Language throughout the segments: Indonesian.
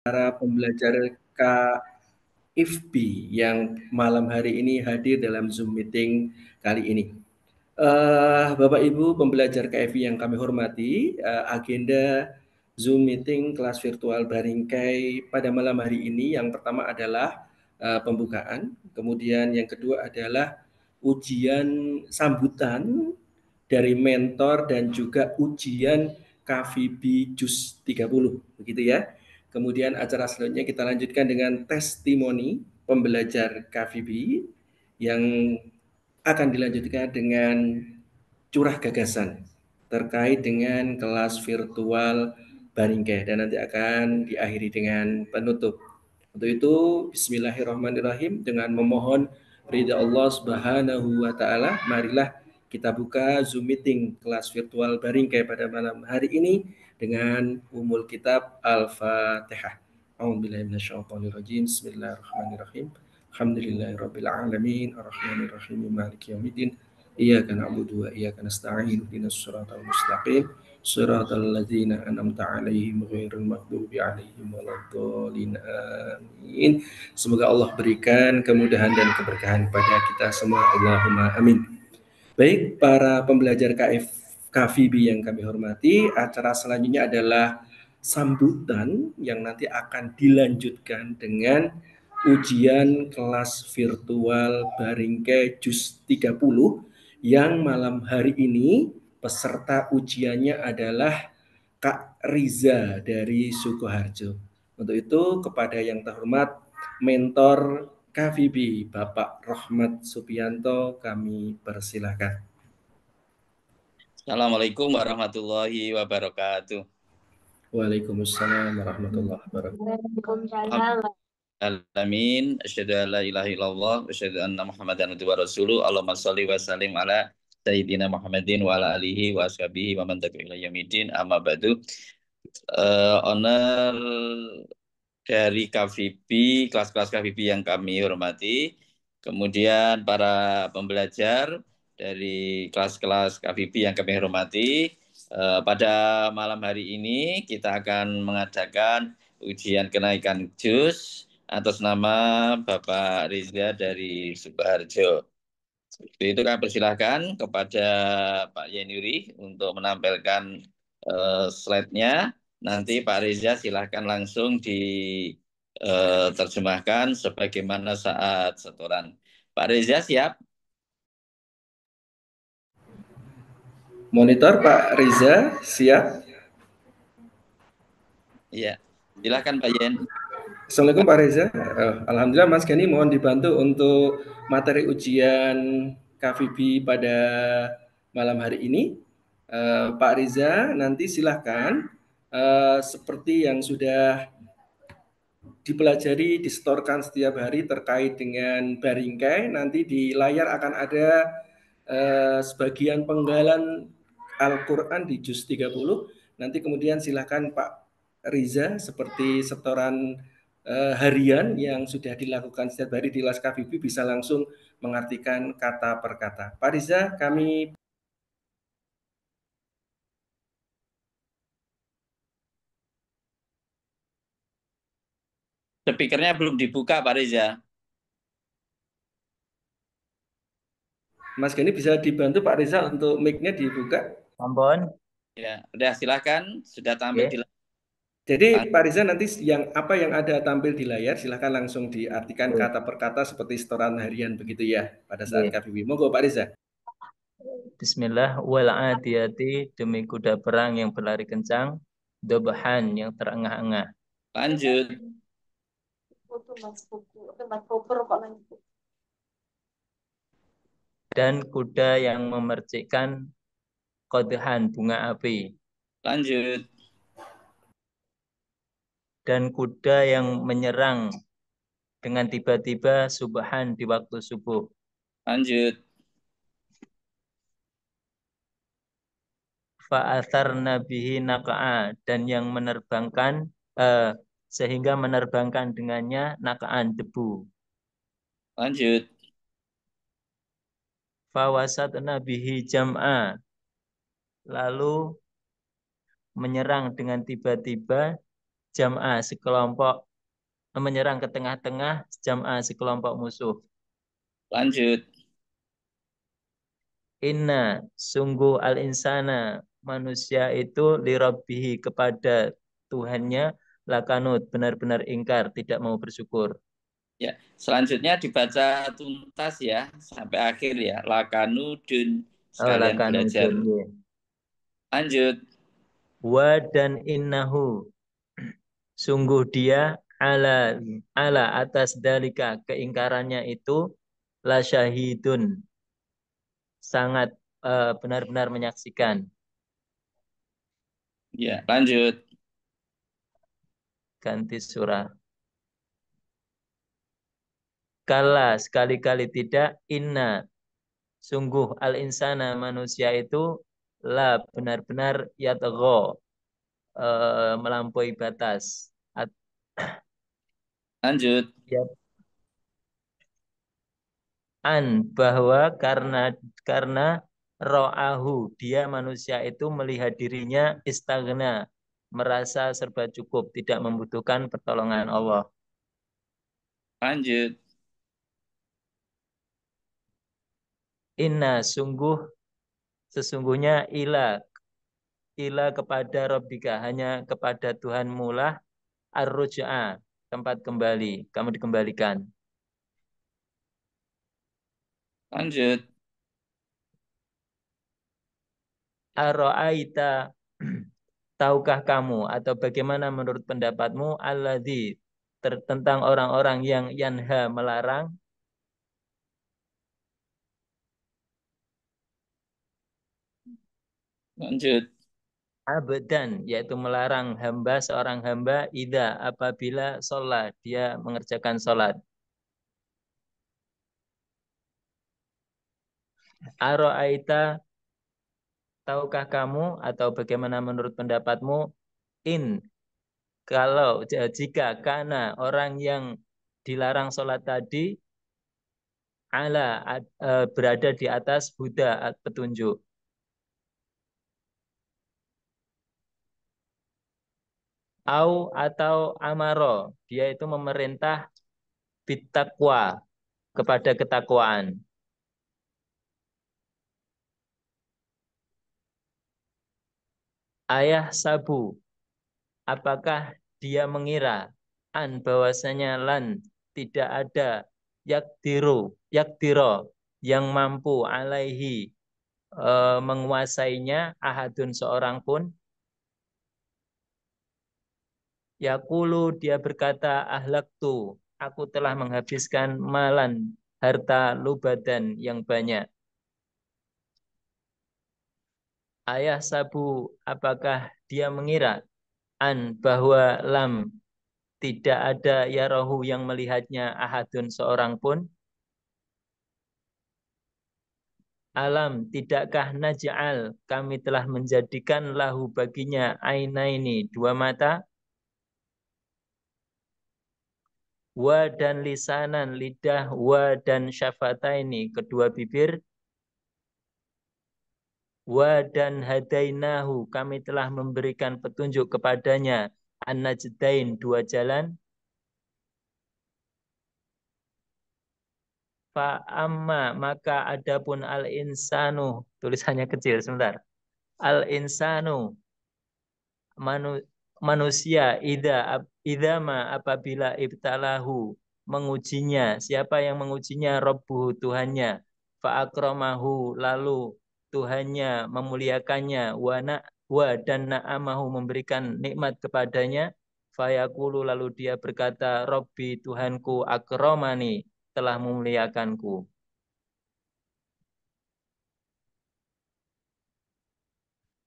para pembelajar KIFB yang malam hari ini hadir dalam Zoom meeting kali ini. Bapak Ibu pembelajar KIFB yang kami hormati, agenda Zoom meeting kelas virtual Baringkai pada malam hari ini yang pertama adalah pembukaan, kemudian yang kedua adalah ujian sambutan dari mentor dan juga ujian KVB Jus 30, begitu ya. Kemudian acara selanjutnya kita lanjutkan dengan testimoni pembelajar KVB yang akan dilanjutkan dengan curah gagasan terkait dengan kelas virtual Baringkai dan nanti akan diakhiri dengan penutup. Untuk itu, bismillahirrahmanirrahim dengan memohon ridha Allah Subhanahu wa taala, marilah kita buka Zoom meeting kelas virtual Baringkai pada malam hari ini dengan umul kitab Al-Fatihah. A'udzubillahi minasyaitonirrajim. Bismillahirrahmanirrahim. Alhamdulillahirabbil alamin, arrahmanirrahim, maliki yaumiddin. Iyyaka na'budu wa iyyaka nasta'in. Ihdinas shiratal mustaqim. Shiratal ladzina an'amta 'alaihim ghairil maghdubi 'alaihim waladdallin. Amin. Semoga Allah berikan kemudahan dan keberkahan kepada kita semua. Allahumma amin. Baik, para pembelajar KVB yang kami hormati, acara selanjutnya adalah sambutan yang nanti akan dilanjutkan dengan ujian kelas virtual Baringkai Jus 30 yang malam hari ini peserta ujiannya adalah Kak Riza dari Sukoharjo. Untuk itu kepada yang terhormat mentor KVB Bapak Rohmat Supianto kami persilahkan. Assalamualaikum warahmatullahi wabarakatuh. Waalaikumsalam warahmatullahi wabarakatuh. Alamin, asyhadu an la ilaha illallah wa asyhadu anna Muhammadan abduhu wa rasuluh. Allahumma shalli wa sallim ala sayyidina Muhammadin wa ala alihi wa ashabihi wa man tabi'ahum ila yaumil amma ba'du. Honor dari KVB, kelas-kelas KVB yang kami hormati, kemudian para pembelajar dari kelas-kelas KVB yang kami hormati, pada malam hari ini kita akan mengadakan ujian kenaikan jus atas nama Bapak Riza dari Sukoharjo. Itu kami persilahkan kepada Pak Yenuri untuk menampilkan slide-nya. Nanti Pak Riza silahkan langsung diterjemahkan sebagaimana saat setoran. Pak Riza siap? Monitor Pak Riza siap? Iya, silahkan Pak Yen. Assalamualaikum Pak Reza. Alhamdulillah Mas Gani mohon dibantu untuk materi ujian KVB pada malam hari ini. Pak Riza nanti silahkan seperti yang sudah dipelajari, disetorkan setiap hari terkait dengan Baringkai. Nanti di layar akan ada sebagian penggalan Al-Quran di juz 30. Nanti kemudian silahkan Pak Riza seperti setoran harian yang sudah dilakukan setiap hari di kelas KVB bisa langsung mengartikan kata per kata. Pak Riza, kami Speakernya belum dibuka Pak Riza. Mas Gani bisa dibantu Pak Riza untuk mic-nya dibuka. Ampun. Ya, udah silahkan sudah tampil di Jadi Pak Riza nanti yang apa yang ada tampil di layar silahkan langsung diartikan kata per kata seperti setoran harian begitu ya pada saat KVB. Monggo Pak Riza. Bismillah wal adiyati, demi kuda perang yang berlari kencang, dobhan yang terengah-engah. Lanjut. Dan kuda yang memercikkan qodhan bunga api. Lanjut. Dan kuda yang menyerang dengan tiba-tiba subhan di waktu subuh. Lanjut. Fa'atharna bihi naqa'a, dan yang menerbangkan sehingga menerbangkan dengannya naka'an debu. Lanjut. Fawasatna bihi jam'a, lalu menyerang dengan tiba-tiba jam'a sekelompok menyerang ke tengah-tengah jam'a sekelompok musuh. Lanjut. Inna sungguh al-insana manusia itu lirabbihi kepada Tuhannya lakanut benar-benar ingkar tidak mau bersyukur. Ya, selanjutnya dibaca tuntas ya sampai akhir ya. Lakanudun sekalian belajar. Lakanudun. Ya. Lanjut. Wa dan innahu sungguh dia ala atas dalika keingkarannya itu la syahidun sangat benar-benar menyaksikan. Ya, lanjut. Ganti surah. Kala sekali-kali tidak inna sungguh al-insana manusia itu la benar-benar yatgho melampaui batas. Lanjut. Ya, bahwa karena ro'ahu dia manusia itu melihat dirinya istagna merasa serba cukup tidak membutuhkan pertolongan Allah. Lanjut. Inna sesungguhnya ila kepada Rabbika hanya kepada Tuhanmu lah ar-ruj'a tempat kembali kamu dikembalikan. Lanjut. Ara'aita tahukah kamu atau bagaimana menurut pendapatmu alladzi tentang orang-orang yang yanha melarang Lanjut. abdan yaitu melarang hamba seorang hamba ida apabila sholat dia mengerjakan sholat. Ara'aita tahukah kamu atau bagaimana menurut pendapatmu in kalau jika karena orang yang dilarang sholat tadi berada di atas huda petunjuk. Atau amaro dia itu memerintah bitakwa kepada ketakwaan. Ayah sabu apakah dia mengira bahwasanya lan tidak ada yaktiro yang mampu alaihi menguasainya ahadun seorang pun. Yaqulu dia berkata ahlaktu aku telah menghabiskan malan harta lubadan yang banyak. Ayah sabu apakah dia mengira bahwa lam tidak ada yarahu yang melihatnya ahadun seorang pun. Alam tidakkah naj'al kami telah menjadikan lahu baginya ainaini dua mata wa dan lisanan lidah wa dan syafataini kedua bibir wa dan hadainahu kami telah memberikan petunjuk kepadanya an-najdain dua jalan. Fa amma maka adapun al-insanu tulisannya kecil sebentar. Al-insanu manusia idama apabila ibtalahu mengujinya siapa yang mengujinya Rabbuhu Tuhannya fa akramahu lalu Tuhannya memuliakannya wa dan na'amahu memberikan nikmat kepadanya fayaqulu lalu dia berkata Rabbi Tuhanku akramani telah memuliakanku.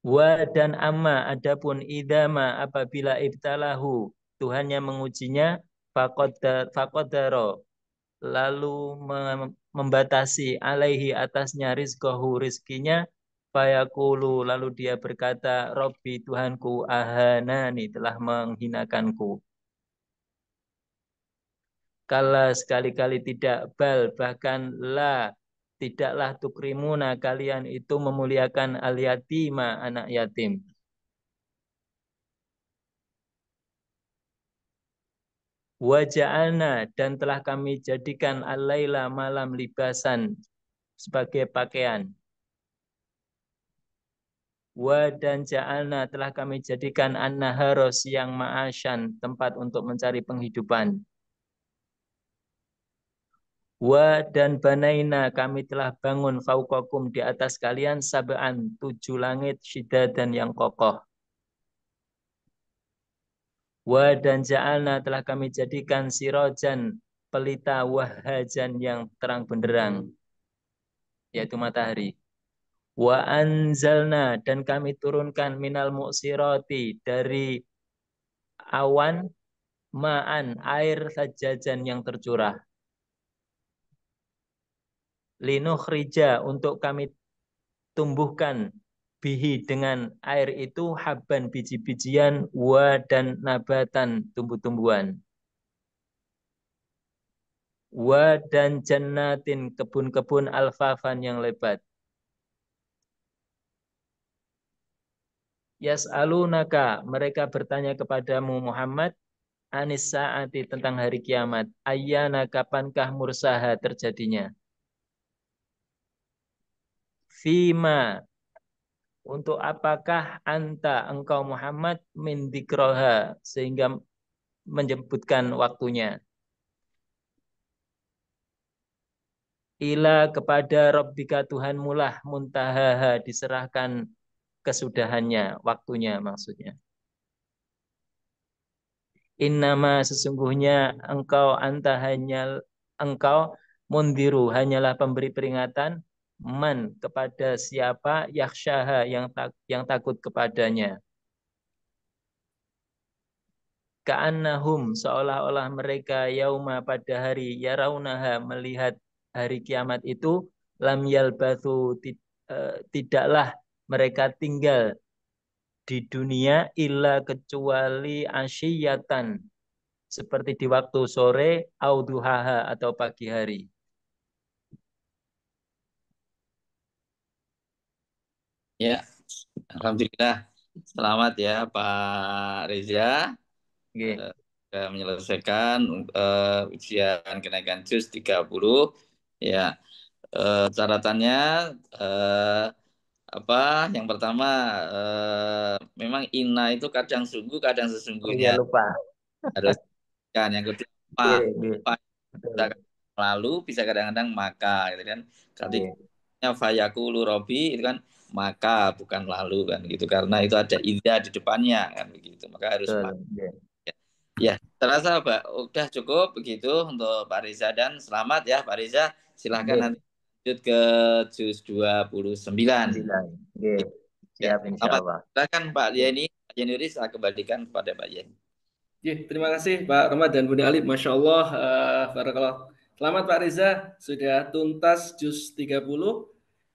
Wa dan amma adapun idama apabila ibtalahu Tuhannya mengujinya faqadaro lalu membatasi alaihi atasnya rizqahu rizkinya fayaqulu lalu dia berkata Robbi Tuhanku ahanani telah menghinakanku. Kala sekali-kali tidak bahkan la tidaklah tukrimuna kalian itu memuliakan al-yatima anak yatim. Wa ja'alna, dan telah kami jadikan al-laila malam libasan sebagai pakaian. Wa dan ja'alna, telah kami jadikan an-nahara siang ma'asyan, tempat untuk mencari penghidupan. Wa dan banaina, kami telah bangun fauqakum, di atas kalian sab'an, 7 langit dan yang kokoh. Wa dan ja'alna, telah kami jadikan sirojan, pelita, wahajan, yang terang benderang, yaitu matahari. Wa anzalna, dan kami turunkan minal mu'sirati, dari awan, ma'an, air sajajan yang tercurah. Linukhrija, untuk kami tumbuhkan, bihi, dengan air itu, habban, biji-bijian, wa dan nabatan, tumbuh-tumbuhan. Wa dan jannatin, kebun-kebun, alfafan, yang lebat. Yas'alunaka, mereka bertanya kepadamu Muhammad, anis saati, tentang hari kiamat. Ayyana, kapankah mursaha, terjadinya. Fima, untuk apakah anta, engkau Muhammad, min dzikroha, sehingga menyebutkan waktunya. Ila, kepada Rabbika, Tuhanmu lah, muntahaha, diserahkan kesudahannya, waktunya maksudnya. Innama, sesungguhnya engkau, anta, hanya engkau, mundiru, hanyalah pemberi peringatan, man, kepada siapa, yakhsyaha, yang takut kepadanya. Ka'annahum, seolah-olah mereka, yauma, pada hari, yaraunaha, melihat hari kiamat itu, lam yalbathu, tidaklah mereka tinggal di dunia, illa, kecuali asyiyatan, seperti di waktu sore, auduhaha, atau pagi hari. Ya, alhamdulillah. Selamat ya Pak Reza. Okay. Sudah menyelesaikan ujian kenaikan juz 30. Ya, catatannya apa? Yang pertama, memang inna itu kadang sungguh, kadang Oh sesungguhnya, iya, lupa. harus kan. Yang kedua, Okay, okay. pak bisa Betul. lalu, bisa kadang-kadang maka, gitu kan. Okay. Ketika fayaqulu robi itu kan maka, bukan lalu kan gitu, karena itu ada idza di depannya kan begitu, maka harus Betul. maka. Okay. Ya, terasa Pak, udah cukup begitu untuk Pak Reza, dan selamat ya Pak Reza. Silahkan Okay. nanti lanjut ke juz 29. 9. Okay. Ya, Siap, insya selamat. Allah. Silakan Pak Okay. Yeni, Pak Yenuri, saya kembalikan kepada Pak Yeni. Terima kasih Pak Rahmat dan Bunda Alif. Masya Allah, barakallah. Selamat Pak Reza, sudah tuntas juz 30.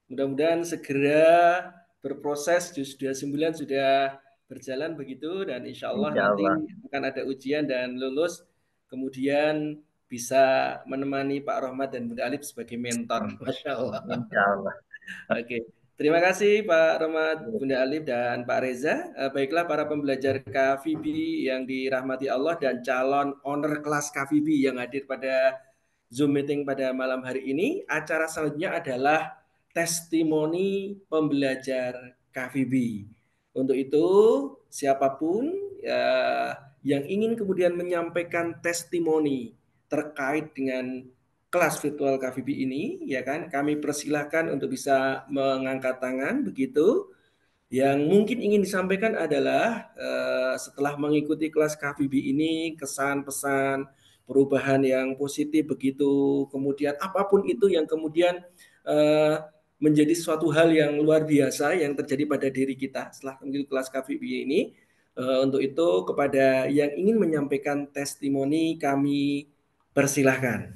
Mudah-mudahan segera berproses, juz 29 sudah berjalan begitu, dan insya Allah Insya Allah. nanti akan ada ujian dan lulus. Kemudian bisa menemani Pak Rahmat dan Bunda Alif sebagai mentor. Masya Allah. Insya Allah. Oke, terima kasih Pak Rahmat, Okay. Bunda Alif, dan Pak Reza. Baiklah para pembelajar KVB yang dirahmati Allah dan calon owner kelas KVB yang hadir pada Zoom meeting pada malam hari ini. Acara selanjutnya adalah testimoni pembelajar KVB. Untuk itu, siapapun yang ingin kemudian menyampaikan testimoni terkait dengan kelas virtual KVB ini, ya kan, kami persilahkan untuk bisa mengangkat tangan begitu. Yang mungkin ingin disampaikan adalah setelah mengikuti kelas KVB ini, kesan pesan perubahan yang positif begitu, kemudian apapun itu yang kemudian menjadi suatu hal yang luar biasa yang terjadi pada diri kita setelah mengikuti kelas KVB ini. Untuk itu kepada yang ingin menyampaikan testimoni kami persilahkan.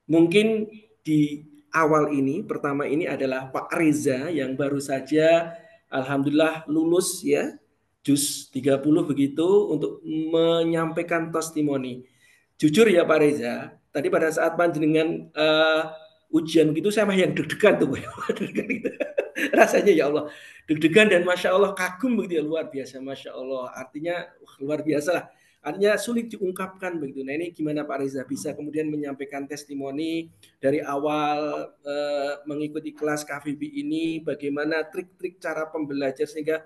Mungkin di awal ini, pertama ini adalah Pak Reza yang baru saja alhamdulillah lulus ya, juz 30 begitu, untuk menyampaikan testimoni. Jujur ya Pak Reza, tadi pada saat panjenengan ujian begitu saya mah yang deg-degan tuh. Rasanya ya Allah, deg-degan dan Masya Allah kagum begitu ya, luar biasa Masya Allah. Artinya luar biasa lah. Artinya sulit diungkapkan begitu. Nah ini gimana Pak Reza bisa kemudian menyampaikan testimoni dari awal mengikuti kelas KVB ini, bagaimana trik-trik cara pembelajar sehingga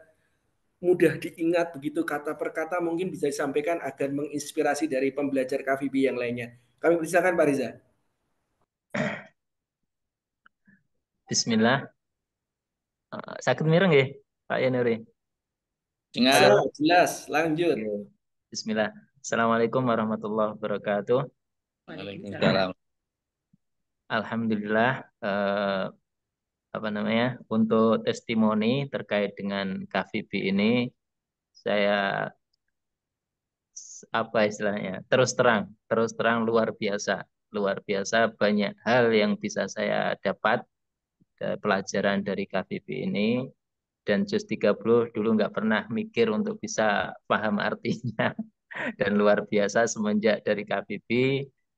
mudah diingat begitu kata per kata, mungkin bisa disampaikan agar menginspirasi dari pembelajar KVB yang lainnya. Kami persilakan Pak Reza. Bismillah. Sakit mireng ya, Pak Yanuri? Bisa, Halo. jelas. Lanjut. Oke. Bismillah. Assalamualaikum warahmatullahi wabarakatuh. Waalaikumsalam. Alhamdulillah, apa namanya, untuk testimoni terkait dengan KVB ini, saya apa istilahnya, terus terang luar biasa banyak hal yang bisa saya dapat pelajaran dari KVB ini. Dan Juz 30 dulu nggak pernah mikir untuk bisa paham artinya. Dan luar biasa semenjak dari KVB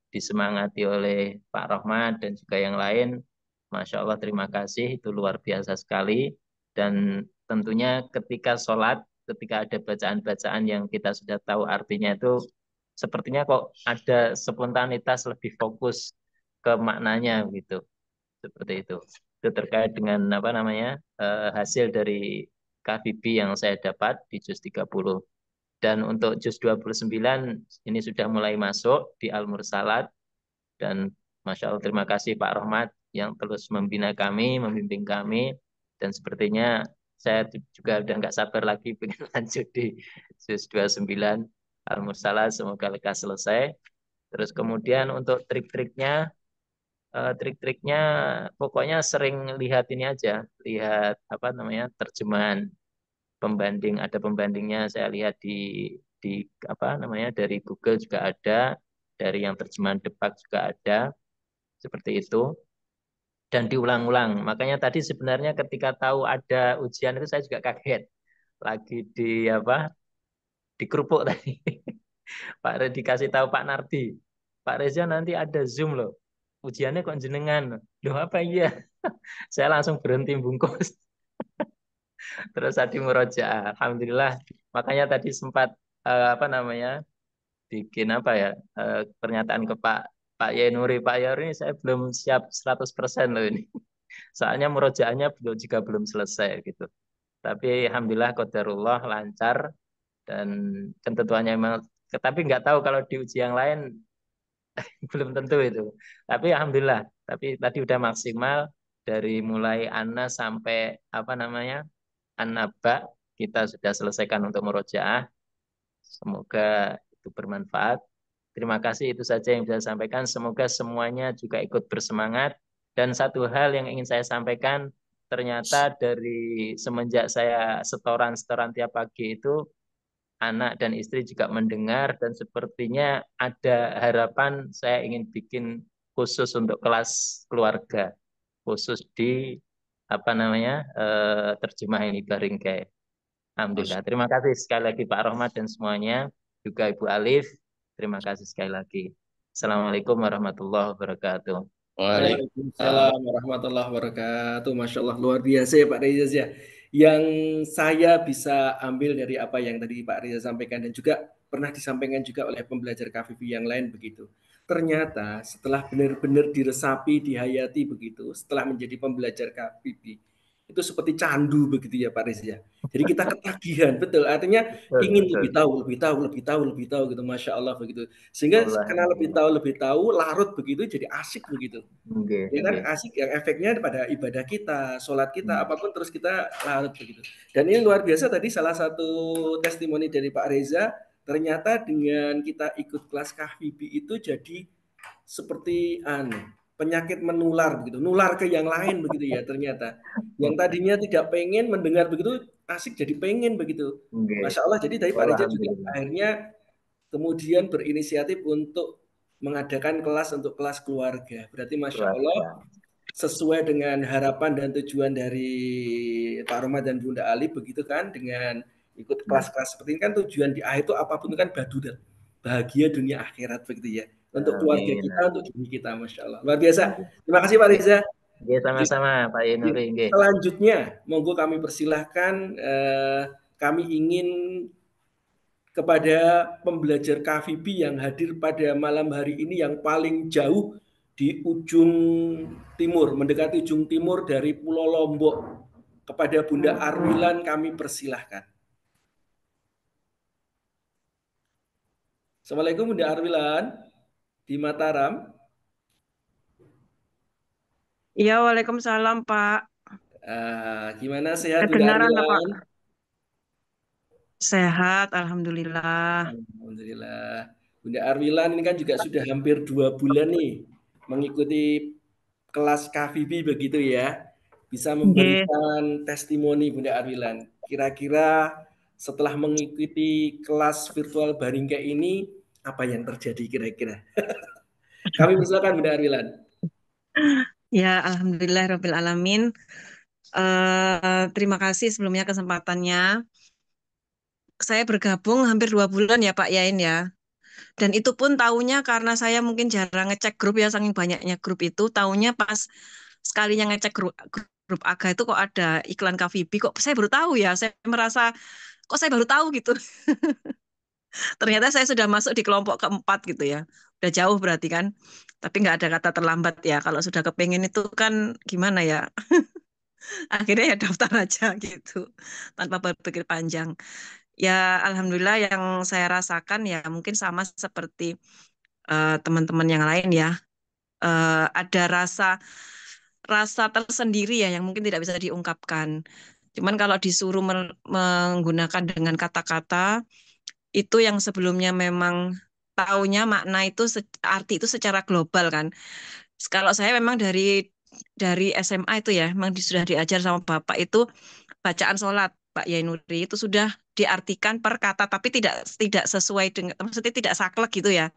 disemangati oleh Pak Rohmat dan juga yang lain. Masya Allah, terima kasih, itu luar biasa sekali. Dan tentunya ketika sholat, ketika ada bacaan-bacaan yang kita sudah tahu artinya itu, sepertinya kok ada spontanitas lebih fokus ke maknanya gitu. Seperti itu. Itu terkait dengan apa namanya hasil dari KVB yang saya dapat di Juz 30. Dan untuk Juz 29 ini sudah mulai masuk di Al-Mursalat. Dan Masya Allah, terima kasih Pak Rohmat yang terus membina kami, membimbing kami. Dan sepertinya saya juga udah nggak sabar lagi pengen lanjut di Juz 29 Al-Mursalat. Semoga lekas selesai. Terus kemudian untuk trik-triknya pokoknya sering lihat ini aja, lihat apa namanya terjemahan pembanding, ada pembandingnya, saya lihat di apa namanya dari Google juga ada, dari yang terjemahan Depak juga ada, seperti itu, dan diulang-ulang. Makanya tadi sebenarnya ketika tahu ada ujian itu saya juga kaget, lagi di apa di kerupuk tadi. Pak Reza dikasih tahu Pak Nardi, Pak Reza nanti ada Zoom loh, ujiannya kok jenengan loh, apa iya. Saya langsung berhenti bungkus. Terus tadi murojaah. Alhamdulillah. Makanya tadi sempat apa namanya bikin apa ya pernyataan ke Pak Yenuri. Pak Yenuri saya belum siap 100% loh ini. Soalnya murojaahnya belum selesai gitu. Tapi alhamdulillah qadarullah lancar dan ketentuannya memang, tapi nggak tahu kalau di uji yang lain belum tentu itu. Tapi alhamdulillah, tapi tadi udah maksimal dari mulai Ana sampai apa namanya An-Naba kita sudah selesaikan untuk murojaah. Semoga itu bermanfaat. Terima kasih, itu saja yang bisa saya sampaikan. Semoga semuanya juga ikut bersemangat. Dan satu hal yang ingin saya sampaikan, ternyata dari semenjak saya setoran-setoran tiap pagi itu, anak dan istri juga mendengar dan sepertinya ada harapan saya ingin bikin khusus untuk kelas keluarga, khusus di apa namanya terjemah ini Baringkai. Alhamdulillah. Terima kasih sekali lagi Pak Rohmat dan semuanya, juga Ibu Alif. Terima kasih sekali lagi. Assalamualaikum warahmatullahi wabarakatuh. Waalaikumsalam. Waalaikumsalam warahmatullahi wabarakatuh. Masya Allah, luar biasa ya Pak Reza ya. Yang saya bisa ambil dari apa yang tadi Pak Reza sampaikan dan juga pernah disampaikan juga oleh pembelajar KVP yang lain begitu. Ternyata setelah benar-benar diresapi, dihayati begitu, setelah menjadi pembelajar KVP, itu seperti candu begitu ya Pak Reza. Jadi kita ketagihan, betul. Artinya Betul, ingin betul. lebih tahu gitu, Masya Allah begitu. Sehingga Allah. karena lebih tahu, larut begitu jadi asik begitu. Nggih, Ya kan nggih. asik yang efeknya pada ibadah kita, sholat kita, Hmm. apapun terus kita larut begitu. Dan ini luar biasa tadi salah satu testimoni dari Pak Reza, ternyata dengan kita ikut kelas KVB itu jadi seperti penyakit menular begitu, nular ke yang lain begitu ya ternyata. Yang tadinya tidak pengen mendengar begitu, asik jadi pengen begitu. Nggih. Masya Allah, jadi dari Pak Reza juga Alhamdulillah. akhirnya kemudian berinisiatif untuk mengadakan kelas untuk kelas keluarga. Berarti Masya Allah Keluarga. sesuai dengan harapan dan tujuan dari Pak Roma dan Bunda Ali begitu kan, dengan ikut kelas-kelas seperti ini kan tujuan di akhir itu apapun itu kan bahagia, bahagia dunia akhirat begitu ya, untuk keluarga Amin, kita, untuk amin. diri kita. Masya Allah, luar biasa. Nggih. Terima kasih Pak Nggih. Riza. Nggih, sama-sama Pak Yenuri, nggih. Selanjutnya monggo kami persilahkan, kami ingin kepada pembelajar KVB yang hadir pada malam hari ini yang paling jauh di ujung timur, mendekati ujung timur dari Pulau Lombok. Kepada Bunda Arwilan kami persilahkan. Assalamualaikum Bunda Arwilan di Mataram. Iya, Waalaikumsalam, Pak. Gimana, sehat Bunda Kedengaran, Pak? Arwilan? Sehat, Alhamdulillah. Alhamdulillah. Bunda Arwilan ini kan juga sudah hampir 2 bulan nih mengikuti kelas KVB begitu ya. Bisa Nggih. memberikan testimoni Bunda Arwilan. Kira-kira setelah mengikuti kelas virtual Baringga ini, apa yang terjadi kira-kira? Kami persilakan Bunda Arwilan. Ya, Alhamdulillah Rabbil Alamin. Terima kasih sebelumnya kesempatannya. Saya bergabung hampir 2 bulan ya Pak Yain ya. Dan itu pun taunya karena saya mungkin jarang ngecek grup ya, saking banyaknya grup itu. Taunya pas sekalinya ngecek grup AGA itu kok ada iklan KVB. Kok saya baru tahu ya, saya merasa kok saya baru tahu gitu. Ternyata saya sudah masuk di kelompok keempat gitu ya. Udah jauh berarti kan. Tapi nggak ada kata terlambat ya. Kalau sudah kepengen itu kan gimana ya. Akhirnya ya daftar aja gitu. Tanpa berpikir panjang. Ya Alhamdulillah yang saya rasakan ya mungkin sama seperti teman-teman yang lain ya. Ada rasa tersendiri ya yang mungkin tidak bisa diungkapkan. Cuman kalau disuruh menggunakan dengan kata-kata, itu yang sebelumnya memang taunya makna itu arti itu secara global kan. Kalau saya memang dari SMA itu ya, memang sudah diajar sama Bapak itu bacaan sholat Pak Yainuri itu sudah diartikan per kata tapi tidak sesuai dengan maksudnya tidak saklek gitu ya.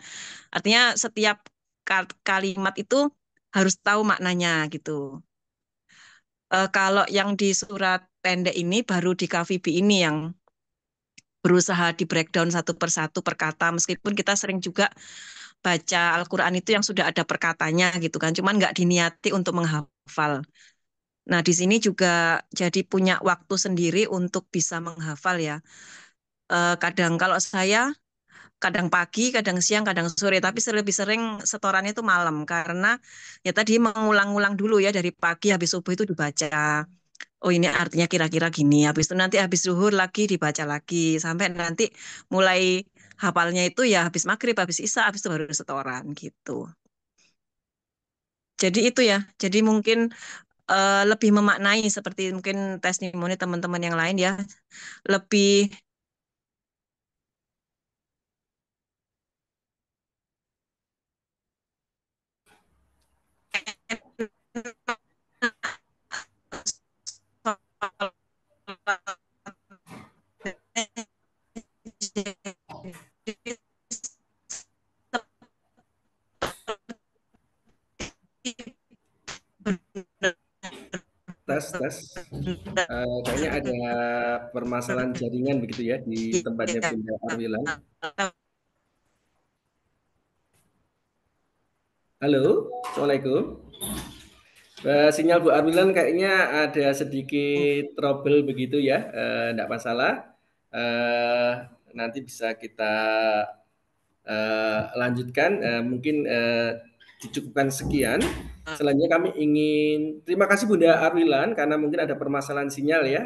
Artinya setiap kalimat itu harus tahu maknanya gitu. Kalau yang di surat pendek ini baru di KVB ini yang berusaha di breakdown satu persatu per kata meskipun kita sering juga baca Al-Quran itu yang sudah ada perkatanya gitu kan cuman nggak diniati untuk menghafal. Nah di sini juga jadi punya waktu sendiri untuk bisa menghafal ya. Kadang kalau saya kadang pagi, kadang siang, kadang sore, tapi lebih sering setorannya itu malam karena ya tadi mengulang-ulang dulu ya dari pagi habis subuh itu dibaca. Oh ini artinya kira-kira gini. Habis itu nanti habis zuhur lagi dibaca lagi sampai nanti mulai hafalnya itu ya habis maghrib, habis isya, habis itu baru setoran gitu. Jadi itu ya. Jadi mungkin lebih memaknai seperti mungkin testimoni teman-teman yang lain ya. Lebih Tes. Kayaknya ada permasalahan jaringan begitu ya di tempatnya Bunda Arwilan. Halo, Assalamualaikum. Sinyal Bu Arwilan kayaknya ada sedikit trouble begitu ya, enggak masalah. Nanti bisa kita lanjutkan, mungkin dicukupkan sekian. Selanjutnya kami ingin terima kasih Bunda Arwilan karena mungkin ada permasalahan sinyal ya,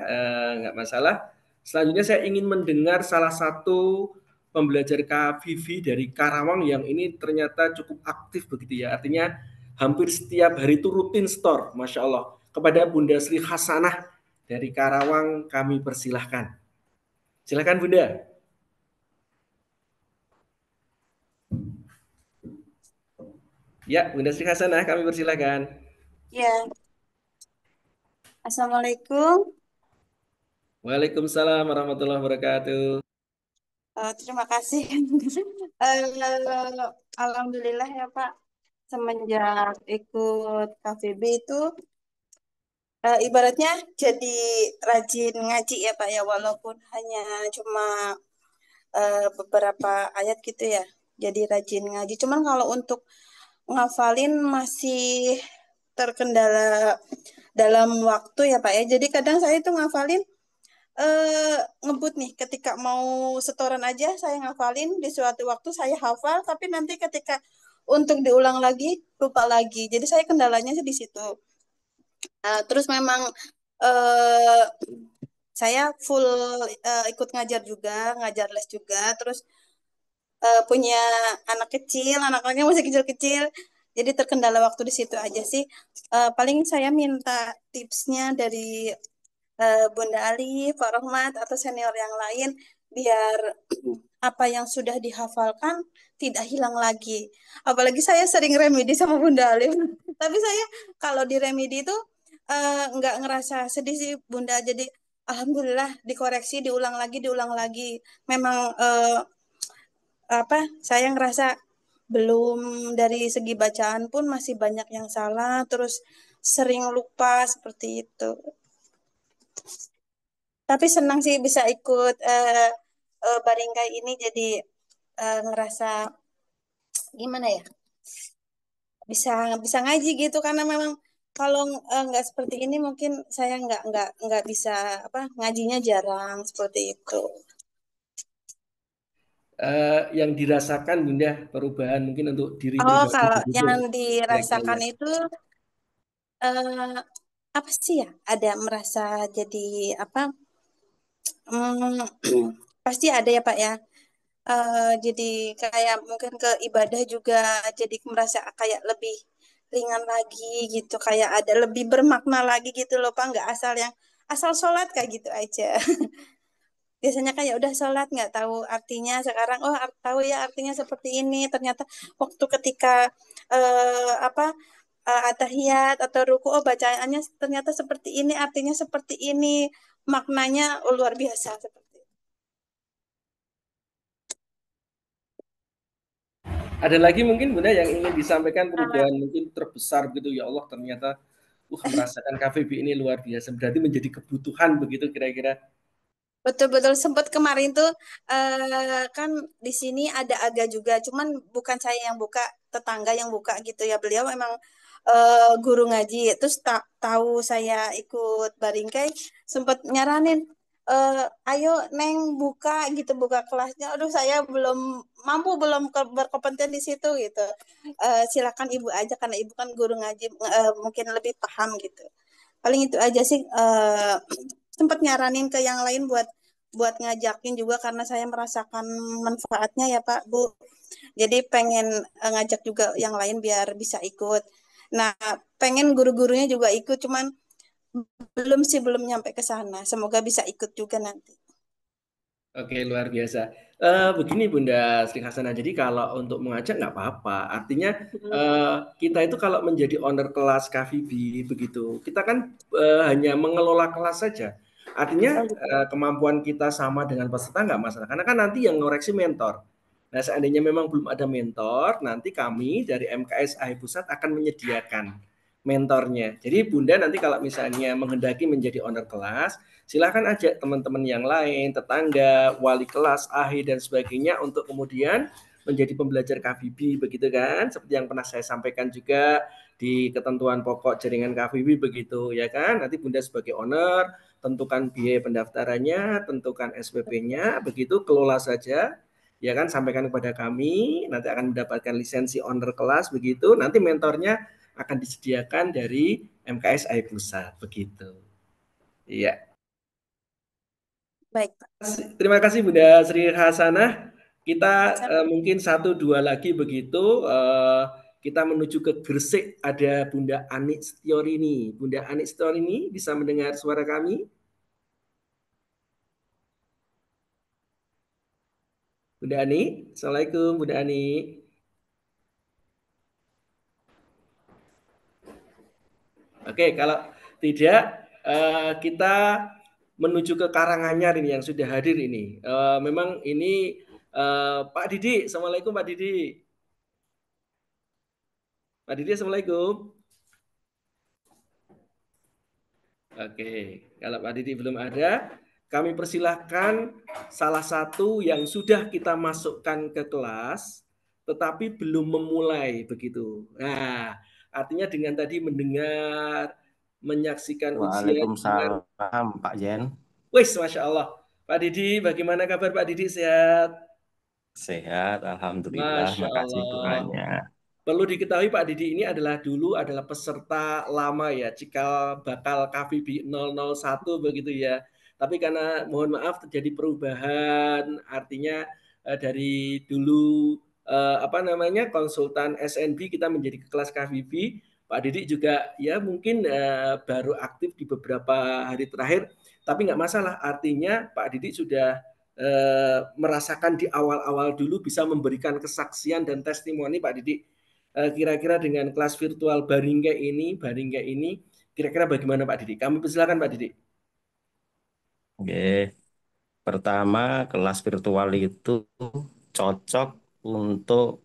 enggak masalah. Selanjutnya saya ingin mendengar salah satu pembelajar KVV dari Karawang yang ini ternyata cukup aktif begitu ya. Artinya hampir setiap hari itu rutin store, Masya Allah. Kepada Bunda Sri Hasanah dari Karawang kami persilahkan. Silakan Bunda. Ya, Bunda Sri Hasanah kami persilahkan. Ya, Assalamualaikum. Waalaikumsalam warahmatullahi wabarakatuh. Terima kasih. Alhamdulillah ya Pak, semenjak ikut KVB itu ibaratnya jadi rajin ngaji ya Pak ya, walaupun hanya cuma beberapa ayat gitu ya. Jadi rajin ngaji. Cuman kalau untuk ngafalin masih terkendala dalam waktu ya Pak ya. Jadi kadang saya itu ngafalin ngebut nih ketika mau setoran aja saya ngafalin di suatu waktu saya hafal tapi nanti ketika untuk diulang lagi lupa lagi. Jadi saya kendalanya sih di situ. Terus memang eh saya full ikut ngajar juga, ngajar les juga. Terus punya anak kecil, anak-anaknya masih kecil-kecil. Jadi terkendala waktu di situ aja sih. Paling saya minta tipsnya dari Bunda Ali, Pak Rohmat, atau senior yang lain biar apa yang sudah dihafalkan tidak hilang lagi. Apalagi saya sering remedi sama Bunda Ali. Tapi saya kalau di remedi itu nggak ngerasa sedih sih Bunda. Jadi Alhamdulillah dikoreksi, diulang lagi. Memang apa saya ngerasa belum dari segi bacaan pun masih banyak yang salah, terus sering lupa seperti itu. Tapi senang sih bisa ikut Baringkai ini jadi ngerasa gimana ya? Bisa bisa ngaji gitu karena memang kalau nggak seperti ini mungkin saya nggak bisa apa ngajinya jarang seperti itu. Yang dirasakan Bunda perubahan mungkin untuk diri Oh, pribadi kalau begitu yang kira-kira dirasakan ya. itu eh, apa sih ya? Ada merasa jadi apa? Hmm, pasti ada ya Pak ya. Jadi kayak mungkin ke ibadah juga jadi merasa kayak lebih ringan lagi gitu, kayak ada lebih bermakna lagi gitu loh Pak, nggak asal yang asal sholat kayak gitu aja. Biasanya kayak udah sholat nggak tahu artinya, sekarang oh tahu ya artinya seperti ini. Ternyata waktu ketika apa atahiyat atau ruku oh bacaannya ternyata seperti ini, artinya seperti ini, maknanya luar biasa seperti itu. Ada lagi mungkin Bunda yang ingin disampaikan Nah, perubahan mungkin terbesar gitu ya Allah ternyata merasakan KVB ini luar biasa berarti menjadi kebutuhan begitu kira-kira. betul-betul sempat kemarin tuh kan di sini ada aga juga, cuman bukan saya yang buka, tetangga yang buka gitu ya. Beliau emang guru ngaji, terus tahu saya ikut Baringkai, sempat nyaranin, ayo Neng buka gitu, buka kelasnya. Aduh saya belum mampu, belum berkompeten di situ gitu. Silakan ibu aja karena ibu kan guru ngaji, mungkin lebih paham gitu. Paling itu aja sih. Sempat nyaranin ke yang lain buat buat ngajakin juga karena saya merasakan manfaatnya ya Pak Bu. Jadi pengen ngajak juga yang lain biar bisa ikut. Nah, pengen guru-gurunya juga ikut, cuman belum sih belum nyampe ke sana. Semoga bisa ikut juga nanti. Oke, luar biasa. Begini Bunda Sri Hasanah, jadi kalau untuk mengajak nggak apa-apa. Artinya kita itu kalau menjadi owner kelas KVB begitu, kita kan hanya mengelola kelas saja. Artinya Oh gitu. kemampuan kita sama dengan peserta nggak masalah. Karena kan nanti yang ngoreksi mentor. Nah, seandainya memang belum ada mentor, nanti kami dari MKSI Pusat akan menyediakan mentornya. Jadi Bunda nanti kalau misalnya menghendaki menjadi owner kelas, silahkan ajak teman-teman yang lain, tetangga, wali kelas, ahli dan sebagainya untuk kemudian menjadi pembelajar KVB begitu kan? Seperti yang pernah saya sampaikan juga di ketentuan pokok jaringan KVB begitu ya kan? Nanti Bunda sebagai owner tentukan biaya pendaftarannya, tentukan SPP-nya, begitu kelola saja ya kan, sampaikan kepada kami, nanti akan mendapatkan lisensi owner kelas begitu, nanti mentornya akan disediakan dari MKSI Pusat begitu. Iya. Baik Pak. Terima kasih Bunda Sri Hasanah. Kita Sama. mungkin satu dua lagi begitu. Kita menuju ke Gresik ada Bunda Ani Setiorini. Bunda Ani Setiorini bisa mendengar suara kami? Bunda Ani, Assalamualaikum Bunda Ani. Oke, kalau tidak kita menuju ke Karanganyar ini yang sudah hadir ini. Memang ini Pak Didi, Assalamualaikum Pak Didi. Pak Didi, Assalamualaikum. Oke, kalau Pak Didi belum ada, kami persilahkan salah satu yang sudah kita masukkan ke kelas, tetapi belum memulai begitu. Nah, artinya dengan tadi mendengar, menyaksikan ujian dengan Waalaikumsalam Pak Jen. Wih, Masya Allah. Pak Didi, bagaimana kabar Pak Didi? Sehat? Sehat, alhamdulillah. Masya Makasih Allah. doanya. Perlu diketahui Pak Didi ini dulu adalah peserta lama ya, cikal bakal KVB 001 begitu ya. Tapi karena mohon maaf terjadi perubahan, artinya dari dulu apa namanya konsultan SNB kita menjadi ke kelas KVB. Pak Didi juga ya mungkin baru aktif di beberapa hari terakhir, tapi nggak masalah. Artinya Pak Didi sudah merasakan di awal-awal dulu bisa memberikan kesaksian dan testimoni Pak Didi. Kira-kira dengan kelas virtual Baringga ini, kira-kira bagaimana Pak Didi? Kami persilakan Pak Didi. Oke, pertama kelas virtual itu cocok untuk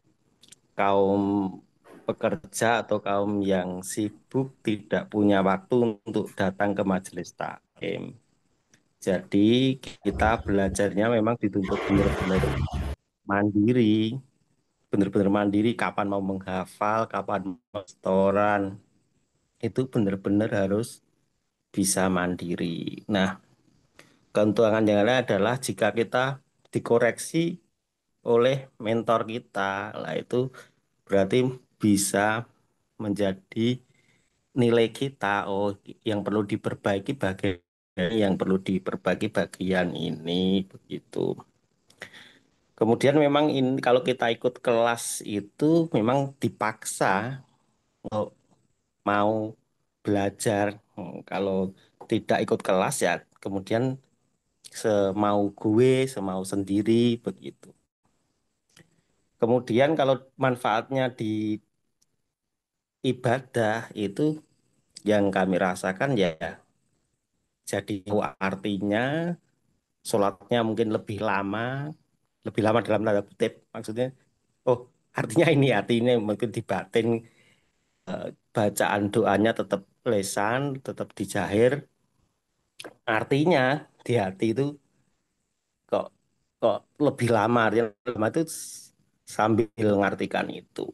kaum pekerja atau kaum yang sibuk tidak punya waktu untuk datang ke majelis taklim. Jadi kita belajarnya memang dituntut benar-benar mandiri, benar-benar mandiri. Kapan mau menghafal, kapan mau setoran, itu benar-benar harus bisa mandiri. Nah, keuntungan yang lain adalah jika kita dikoreksi oleh mentor kita, lah itu berarti bisa menjadi nilai kita. Oh, yang perlu diperbaiki bagian yang perlu diperbaiki bagian ini begitu. Kemudian memang ini kalau kita ikut kelas itu memang dipaksa oh, mau belajar. Kalau tidak ikut kelas ya kemudian semau gue, semau sendiri begitu. Kemudian kalau manfaatnya di ibadah itu yang kami rasakan ya jadi artinya sholatnya mungkin lebih lama dalam tanda kutip maksudnya. Oh, artinya ini artinya mungkin di batin bacaan doanya tetap lesan, tetap dijahir. Artinya di hati itu kok kok lebih lama, artinya lama itu sambil mengartikan itu.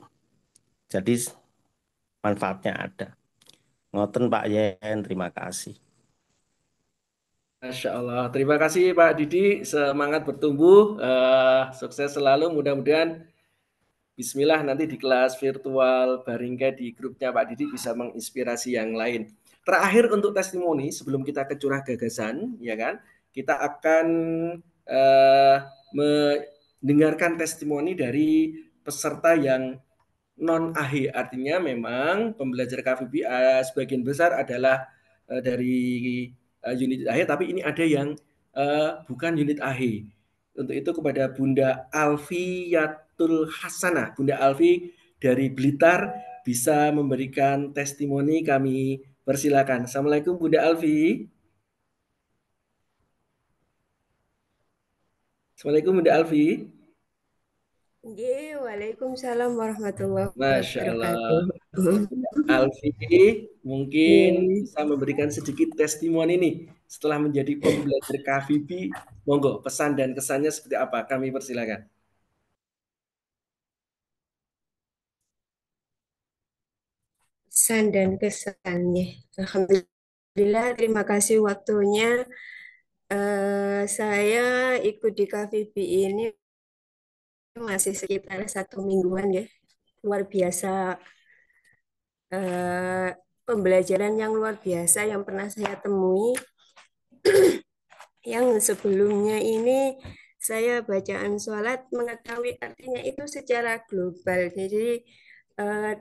Jadi manfaatnya ada. Ngoten Pak Yen, terima kasih. Masya Allah. Terima kasih Pak Didi. Semangat bertumbuh. Sukses selalu. Mudah-mudahan Bismillah nanti di kelas virtual Baringga di grupnya Pak Didi bisa menginspirasi yang lain. Terakhir untuk testimoni sebelum kita ke curah gagasan, ya kan? Kita akan mendengarkan testimoni dari peserta yang non AHI, artinya memang pembelajar KVB sebagian besar adalah dari unit AHI, tapi ini ada yang bukan unit AHI. Untuk itu kepada Bunda Alfiyatul Hasanah, Bunda Alfi dari Blitar bisa memberikan testimoni, kami persilakan. Assalamualaikum Bunda Alfi. Assalamualaikum Bunda Alfi. Waalaikumsalam warahmatullahi Masya wabarakatuh. Allah. Alfi mungkin Ye. bisa memberikan sedikit testimoni nih setelah menjadi pembelajar KVB. Monggo pesan dan kesannya seperti apa? Kami persilakan. Pesan dan kesannya. Alhamdulillah, terima kasih waktunya. Saya ikut di KVB ini masih sekitar 1 mingguan ya. Luar biasa, pembelajaran yang luar biasa yang pernah saya temui. Yang sebelumnya ini saya bacaan sholat mengetahui artinya itu secara global. Jadi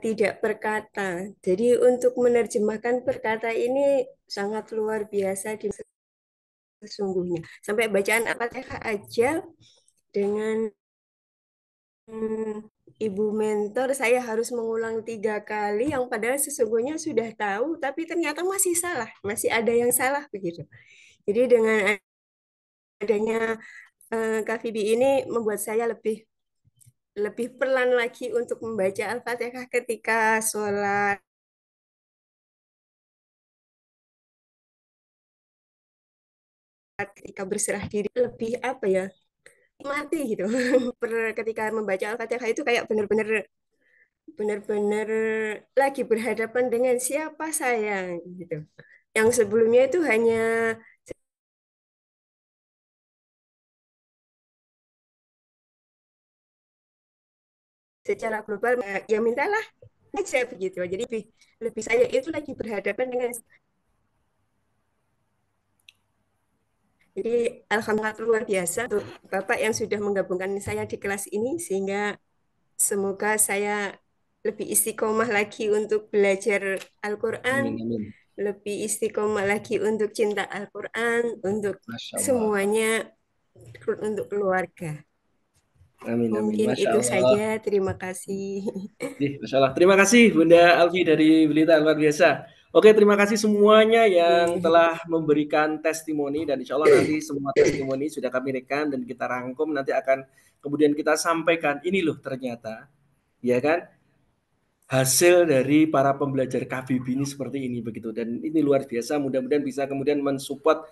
tidak berkata. Jadi untuk menerjemahkan berkata ini sangat luar biasa di sesungguhnya. Sampai bacaan Al-Fatihah aja dengan ibu mentor saya harus mengulang 3 kali yang padahal sesungguhnya sudah tahu tapi ternyata masih salah, masih ada yang salah begitu. Jadi dengan adanya KVB ini membuat saya lebih lebih pelan lagi untuk membaca Al-Fatihah ketika sholat, ketika berserah diri, lebih apa ya, mati gitu. Ketika membaca Al-Fatihah itu kayak benar-benar lagi berhadapan dengan siapa saya gitu. Yang sebelumnya itu hanya secara global ya mintalah aja begitu. Jadi lebih saya itu lagi berhadapan dengan, jadi alhamdulillah luar biasa untuk Bapak yang sudah menggabungkan saya di kelas ini, sehingga semoga saya lebih istiqomah lagi untuk belajar Al-Quran, Amin, amin. lebih istiqomah lagi untuk cinta Al-Quran, untuk Masya Allah. semuanya, untuk keluarga. Amin, amin. Mungkin Masya itu Allah. saja. Terima kasih. Masya Allah. Terima kasih Bunda Alfi dari Blitar, luar biasa. Oke, terima kasih semuanya yang telah memberikan testimoni, dan insya Allah nanti semua testimoni sudah kami rekam dan kita rangkum, nanti akan kemudian kita sampaikan. Ini loh ternyata, ya kan, hasil dari para pembelajar KBB ini seperti ini begitu, dan ini luar biasa. Mudah-mudahan bisa kemudian mensupport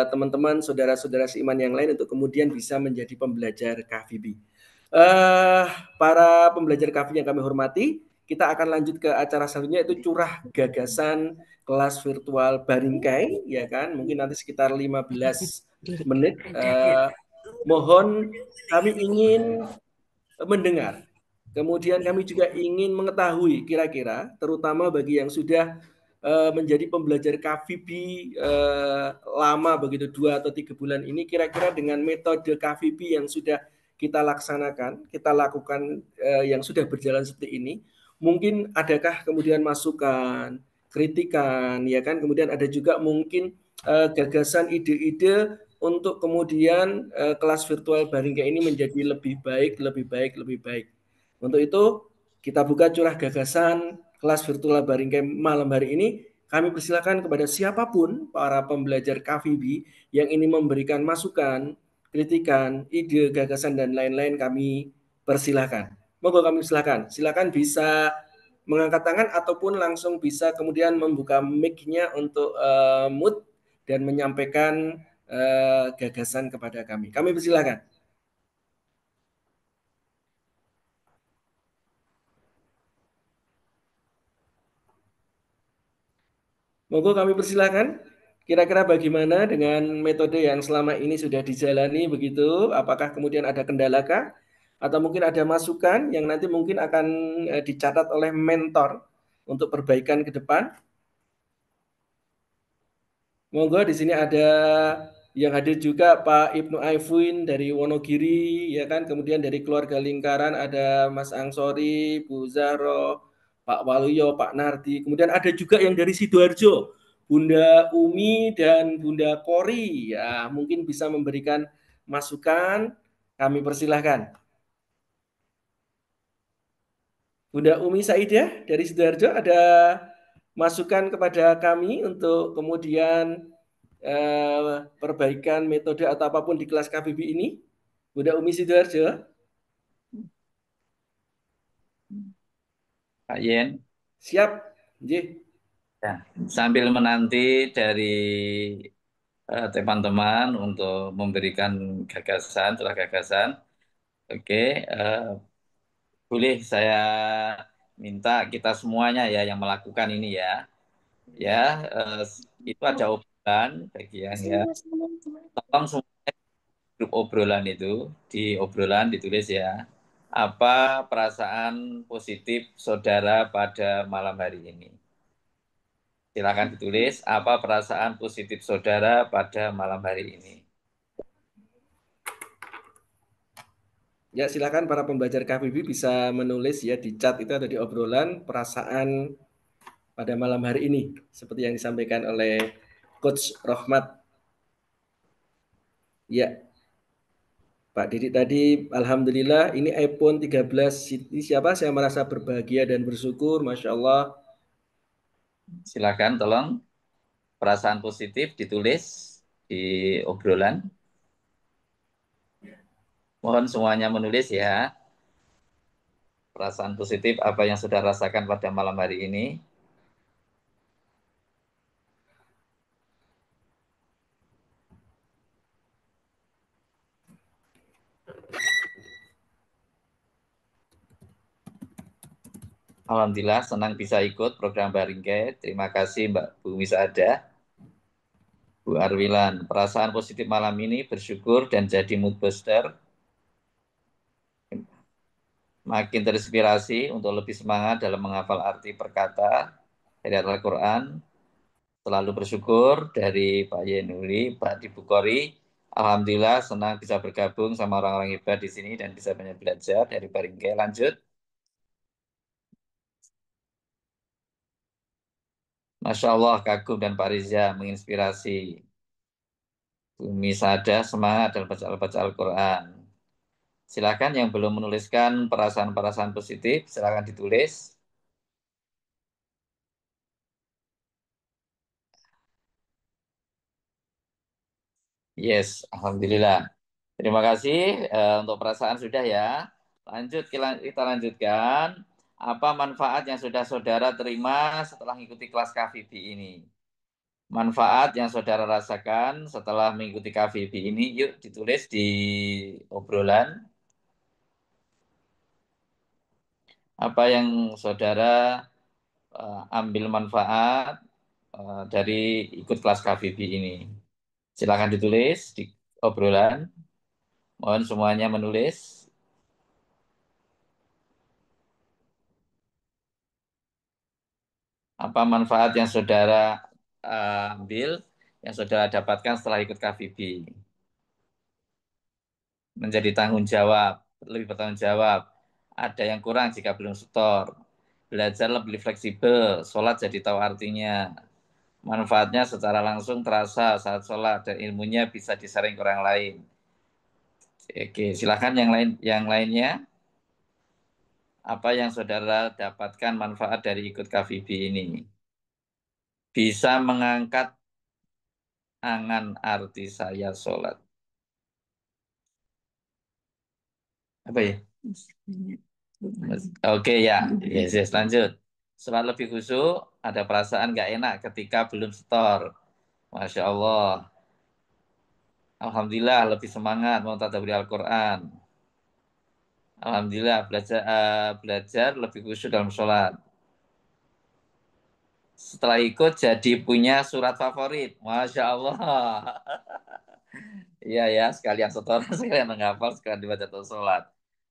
teman-teman, saudara-saudara seiman yang lain untuk kemudian bisa menjadi pembelajar KBB. Para pembelajar KBB yang kami hormati, kita akan lanjut ke acara selanjutnya, itu curah gagasan kelas virtual Baringkai, ya kan, mungkin nanti sekitar 15 menit. Mohon, kami ingin mendengar. Kemudian kami juga ingin mengetahui kira-kira, terutama bagi yang sudah menjadi pembelajar KVB lama begitu, 2 atau 3 bulan ini, kira-kira dengan metode KVB yang sudah kita laksanakan, kita lakukan, yang sudah berjalan seperti ini, mungkin adakah kemudian masukan, kritikan, ya kan, kemudian ada juga mungkin gagasan, ide-ide untuk kemudian kelas virtual Baringga ini menjadi lebih baik, lebih baik, lebih baik. Untuk itu kita buka curah gagasan kelas virtual Baringga malam hari ini. Kami persilakan kepada siapapun para pembelajar KVB yang ini memberikan masukan, kritikan, ide, gagasan, dan lain-lain, kami persilakan. Monggo kami silakan. Silakan bisa mengangkat tangan ataupun langsung bisa kemudian membuka mic-nya untuk mute dan menyampaikan gagasan kepada kami. Kami persilakan. Monggo kami persilakan. Kira-kira bagaimana dengan metode yang selama ini sudah dijalani begitu? Apakah kemudian ada kendalakah? Atau mungkin ada masukan yang nanti mungkin akan dicatat oleh mentor untuk perbaikan ke depan? Monggo, di sini ada yang hadir juga Pak Ibnu Aifuin dari Wonogiri, ya kan. Kemudian dari keluarga lingkaran ada Mas Angsori, Bu Zahro, Pak Waluyo, Pak Nardi. Kemudian ada juga yang dari Sidoarjo, Bunda Umi dan Bunda Kori. Ya, mungkin bisa memberikan masukan. Kami persilahkan. Bunda Umi Saidah dari Sidoarjo, ada masukan kepada kami untuk kemudian perbaikan metode atau apapun di kelas KBB ini? Bunda Umi Sidoarjo. Pak Yen. Siap. Nggih. Ya, sambil menanti dari teman-teman untuk memberikan gagasan, telah gagasan. Oke, boleh saya minta kita semuanya ya yang melakukan ini ya. Ya, itu ada obrolan bagian ya. Tolong semua grup obrolan itu, di obrolan ditulis ya. Apa perasaan positif saudara pada malam hari ini? Silakan ditulis apa perasaan positif saudara pada malam hari ini. Ya, silakan para pembelajar KBB bisa menulis ya di chat itu atau di obrolan perasaan pada malam hari ini seperti yang disampaikan oleh Coach Rohmat. Ya, Pak Didi tadi, alhamdulillah ini iPhone 13 ini siapa? Saya merasa berbahagia dan bersyukur, Masya Allah. Silakan tolong perasaan positif ditulis di obrolan. Mohon semuanya menulis ya. Perasaan positif apa yang sudah rasakan pada malam hari ini. Alhamdulillah senang bisa ikut program Baringkai. Terima kasih Mbak Bumi Saada. Bu Arwilan, perasaan positif malam ini bersyukur dan jadi mood booster. makin terinspirasi untuk lebih semangat dalam menghafal arti perkata dari Al-Quran. Selalu bersyukur dari Pak Yenuli, Pak Dibukori. Alhamdulillah senang bisa bergabung sama orang-orang hebat di sini dan bisa banyak belajar dari Baringke. Lanjut. Masya Allah, kagum dan Pak Riza menginspirasi. Bumi Sada semangat dalam baca Al-Quran. Silakan yang belum menuliskan perasaan-perasaan positif, silakan ditulis. Yes, Alhamdulillah. Terima kasih untuk perasaan sudah ya. Lanjut, kita lanjutkan. Apa manfaat yang sudah saudara terima setelah mengikuti kelas KVB ini? Manfaat yang saudara rasakan setelah mengikuti KVB ini, yuk ditulis di obrolan. Apa yang saudara ambil manfaat dari ikut kelas KVB ini? Silakan ditulis di obrolan. Mohon semuanya menulis. Apa manfaat yang saudara ambil, yang saudara dapatkan setelah ikut KVB? Menjadi tanggung jawab, lebih bertanggung jawab. Ada yang kurang jika belum setor. Belajar lebih fleksibel, sholat jadi tahu artinya. Manfaatnya secara langsung terasa saat sholat dan ilmunya bisa disaring ke orang lain. Oke, silakan yang lainnya. Apa yang saudara dapatkan manfaat dari ikut KVB ini? Bisa mengangkat angan arti saya sholat. Apa ya? Oke ya, yes, lanjut. Sholat lebih khusyuk, ada perasaan nggak enak ketika belum setor. Masya Allah. Alhamdulillah lebih semangat mau tadabbur Al-Quran. Alhamdulillah belajar lebih khusyuk dalam sholat. Setelah ikut jadi punya surat favorit. Masya Allah. Iya ya, sekalian setoran, sekalian menghafal, sekalian dibaca atau sholat.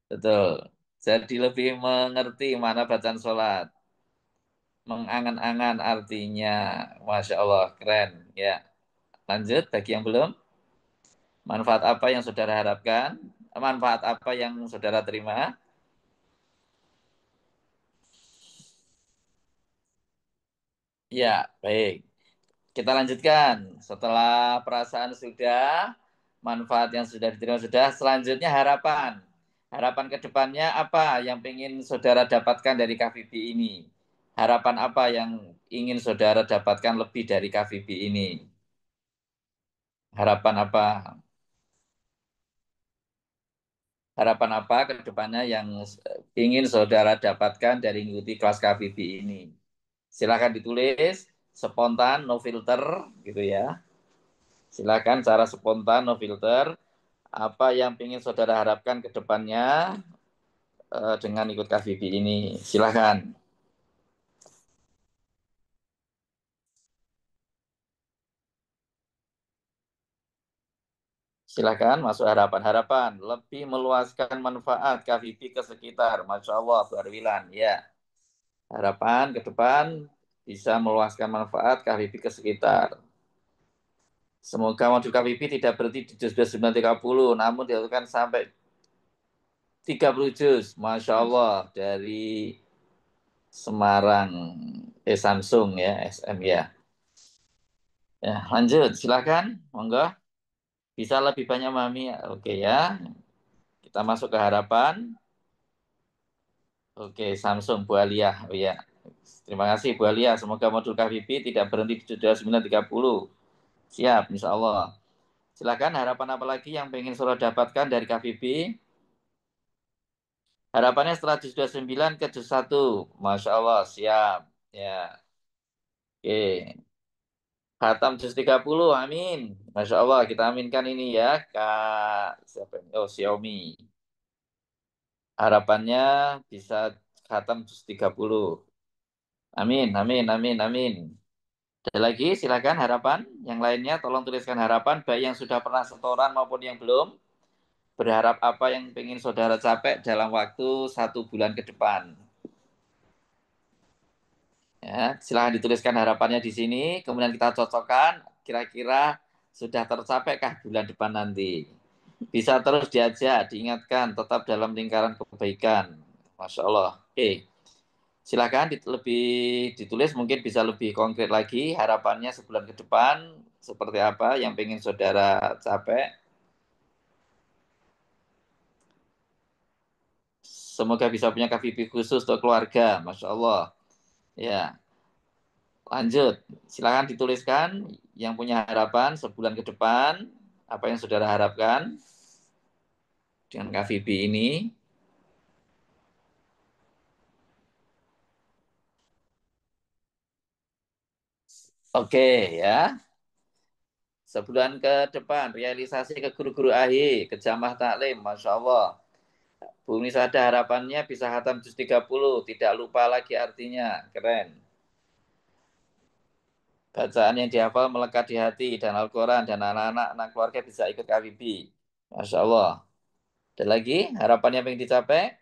Betul. Jadi lebih mengerti mana bacaan sholat. Mengangan-angan artinya. Masya Allah, keren. Ya, lanjut bagi yang belum. Manfaat apa yang saudara harapkan? Manfaat apa yang saudara terima? Ya, baik. Kita lanjutkan. Setelah perasaan sudah, manfaat yang sudah diterima sudah, selanjutnya harapan. Harapan ke depannya apa yang ingin saudara dapatkan dari KVB ini? Harapan apa yang ingin saudara dapatkan lebih dari KVB ini? Harapan apa? Harapan apa ke depannya yang ingin saudara dapatkan dari mengikuti kelas KVB ini? Silakan ditulis, spontan, no filter, gitu ya. Silakan cara spontan, no filter. Apa yang ingin saudara harapkan ke depannya dengan ikut KVB ini? Silakan. Silakan masuk harapan-harapan. Lebih meluaskan manfaat KVB ke sekitar. Masya Allah, Barwilan. Ya. Harapan ke depan bisa meluaskan manfaat KVB ke sekitar. Semoga modul KVB tidak berhenti di juz 930, namun dilakukan sampai 30 juz. Masya Allah, dari Semarang, Samsung ya, SM ya. Ya, lanjut, silakan, monggo. Bisa lebih banyak memahami, oke ya. Kita masuk ke harapan. Oke, Samsung Bu Alia. Oh ya. Terima kasih Bu Alia. Semoga modul KVB tidak berhenti di juz 930. Siap, insya Allah. Silakan harapan apa lagi yang pengen saudara dapatkan dari KVB? Harapannya setelah juz 29 ke juz 1. Masya Allah, siap. Ya. Oke. Khatam juz 30, amin. Masya Allah, kita aminkan ini ya. Kak, siapa ini? Oh, Xiaomi. Harapannya bisa khatam juz 30. Amin, amin, amin, amin. Ada lagi, silakan harapan. Yang lainnya tolong tuliskan harapan, baik yang sudah pernah setoran maupun yang belum. berharap apa yang ingin saudara capai dalam waktu 1 bulan ke depan. Ya, silahkan dituliskan harapannya di sini, kemudian kita cocokkan, kira-kira sudah tercapaikah bulan depan nanti. Bisa terus diajak, diingatkan, tetap dalam lingkaran kebaikan. Masya Allah. Oke. Silakan lebih ditulis, mungkin bisa lebih konkret lagi harapannya sebulan ke depan seperti apa yang pengen saudara capai. Semoga bisa punya KVP khusus untuk keluarga, Masya Allah. Ya, lanjut. Silakan dituliskan yang punya harapan sebulan ke depan, apa yang saudara harapkan dengan KVP ini. Oke, ya. Sebulan ke depan, realisasi ke guru-guru AHI, ke jamaah taklim, Masya Allah. Bu Nisada harapannya bisa khatam juz 30, tidak lupa lagi artinya, keren. Bacaan yang dihafal melekat di hati, dan Al-Quran, dan anak-anak, anak keluarga bisa ikut KVP. Masya Allah. Dan lagi, harapannya yang dicapai?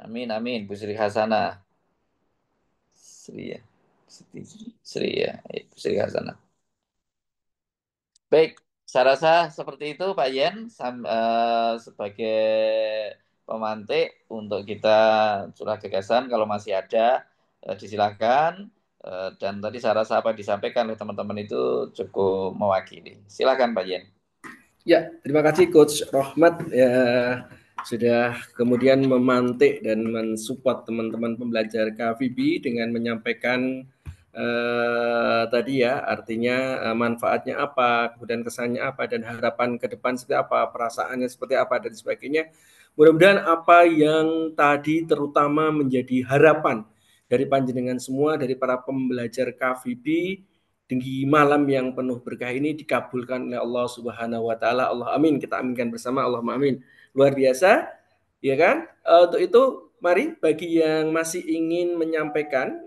Amin, amin. Bu Sri Hasanah. Sri ya. Sri ya. Bu Sri Hasanah. Baik, saya rasa seperti itu Pak Yen sebagai pemantik untuk kita curah gagasan. Kalau masih ada disilakan. Dan tadi saya rasa apa yang disampaikan oleh teman-teman itu cukup mewakili. Silakan Pak Yen. Ya, terima kasih Coach Rohmat ya, sudah kemudian memantik dan mensupport teman-teman pembelajar KVB dengan menyampaikan tadi ya, artinya manfaatnya apa, kemudian kesannya apa, dan harapan ke depan seperti apa, perasaannya seperti apa, dan sebagainya. Mudah-mudahan apa yang tadi terutama menjadi harapan dari panjenengan semua, dari para pembelajar KVB, di malam yang penuh berkah ini dikabulkan oleh Allah Subhanahu wa taala. Allah amin. Kita aminkan bersama, Allahumma amin. Luar biasa, ya kan? Untuk itu mari bagi yang masih ingin menyampaikan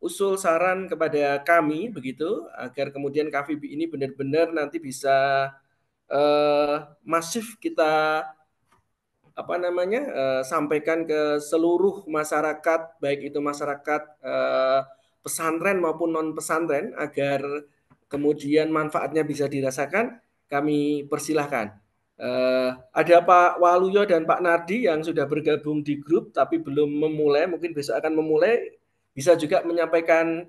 usul saran kepada kami begitu agar kemudian KVB ini benar-benar nanti bisa masif kita sampaikan ke seluruh masyarakat, baik itu masyarakat pesantren maupun non pesantren, agar kemudian manfaatnya bisa dirasakan, kami persilahkan. Ada Pak Waluyo dan Pak Nardi yang sudah bergabung di grup tapi belum memulai, mungkin besok akan memulai, bisa juga menyampaikan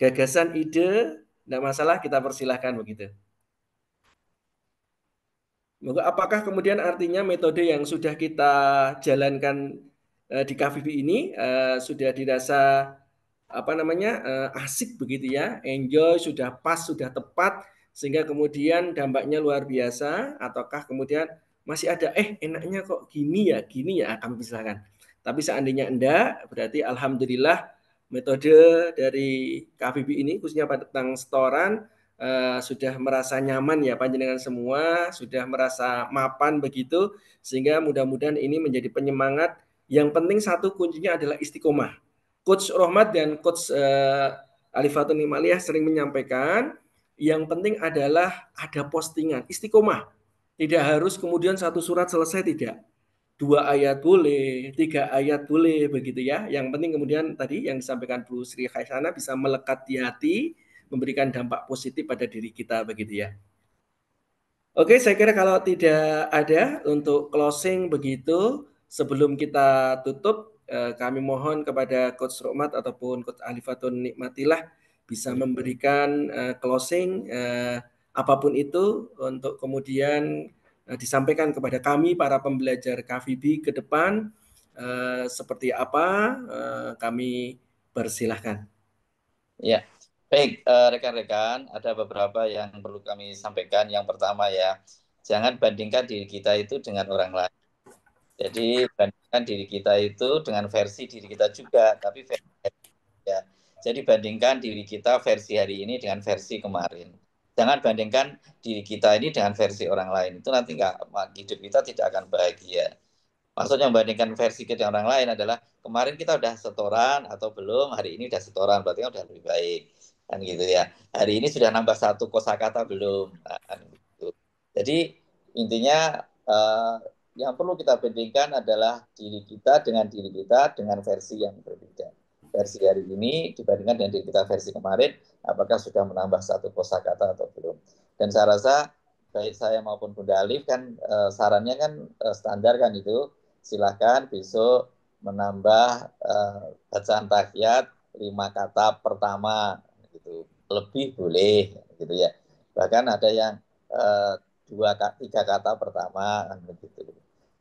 gagasan, ide, tidak masalah, kita persilahkan begitu. Apakah kemudian artinya metode yang sudah kita jalankan di KVB ini sudah dirasa asik begitu ya, enjoy, sudah pas, sudah tepat, sehingga kemudian dampaknya luar biasa, ataukah kemudian masih ada enaknya kok gini ya, kami persilakan. Tapi seandainya enggak, berarti alhamdulillah metode dari KVB ini khususnya tentang setoran sudah merasa nyaman ya panjenengan semua, sudah merasa mapan begitu, sehingga mudah-mudahan ini menjadi penyemangat. Yang penting satu kuncinya adalah istiqomah. Coach Rohmat dan Coach Alifatun Imaliyah sering menyampaikan, yang penting adalah ada postingan, istiqomah. Tidak harus kemudian satu surat selesai, tidak. 2 ayat boleh, 3 ayat boleh begitu ya. Yang penting kemudian tadi yang disampaikan Bu Sri Haisana bisa melekat di hati, memberikan dampak positif pada diri kita begitu ya. Oke, saya kira kalau tidak ada untuk closing begitu, sebelum kita tutup, kami mohon kepada Coach Rohmat ataupun Coach Alifatun Nikmatillah bisa memberikan closing apapun itu untuk kemudian disampaikan kepada kami para pembelajar KVB ke depan seperti apa, kami persilahkan. Ya, baik rekan-rekan, ada beberapa yang perlu kami sampaikan. Yang pertama ya, jangan bandingkan diri kita itu dengan orang lain. Jadi bandingkan diri kita itu dengan versi diri kita juga, tapi versi ya. Jadi bandingkan diri kita versi hari ini dengan versi kemarin. Jangan bandingkan diri kita ini dengan versi orang lain. Itu nanti hidup kita tidak akan bahagia. Maksudnya membandingkan versi kita dengan orang lain adalah kemarin kita udah setoran atau belum, hari ini udah setoran, berarti udah lebih baik. kan gitu ya. Hari ini sudah nambah 1 kosakata belum? Nah, kan gitu. Jadi intinya yang perlu kita bandingkan adalah diri kita dengan versi yang berbeda. Versi hari ini dibandingkan dengan diri kita versi kemarin, apakah sudah menambah 1 kosakata atau belum? Dan saya rasa baik saya maupun Bunda Alif kan sarannya kan standar kan itu, silakan besok menambah bacaan tahiyat 5 kata pertama gitu. Lebih boleh gitu ya. Bahkan ada yang 2-3 kata pertama kan begitu.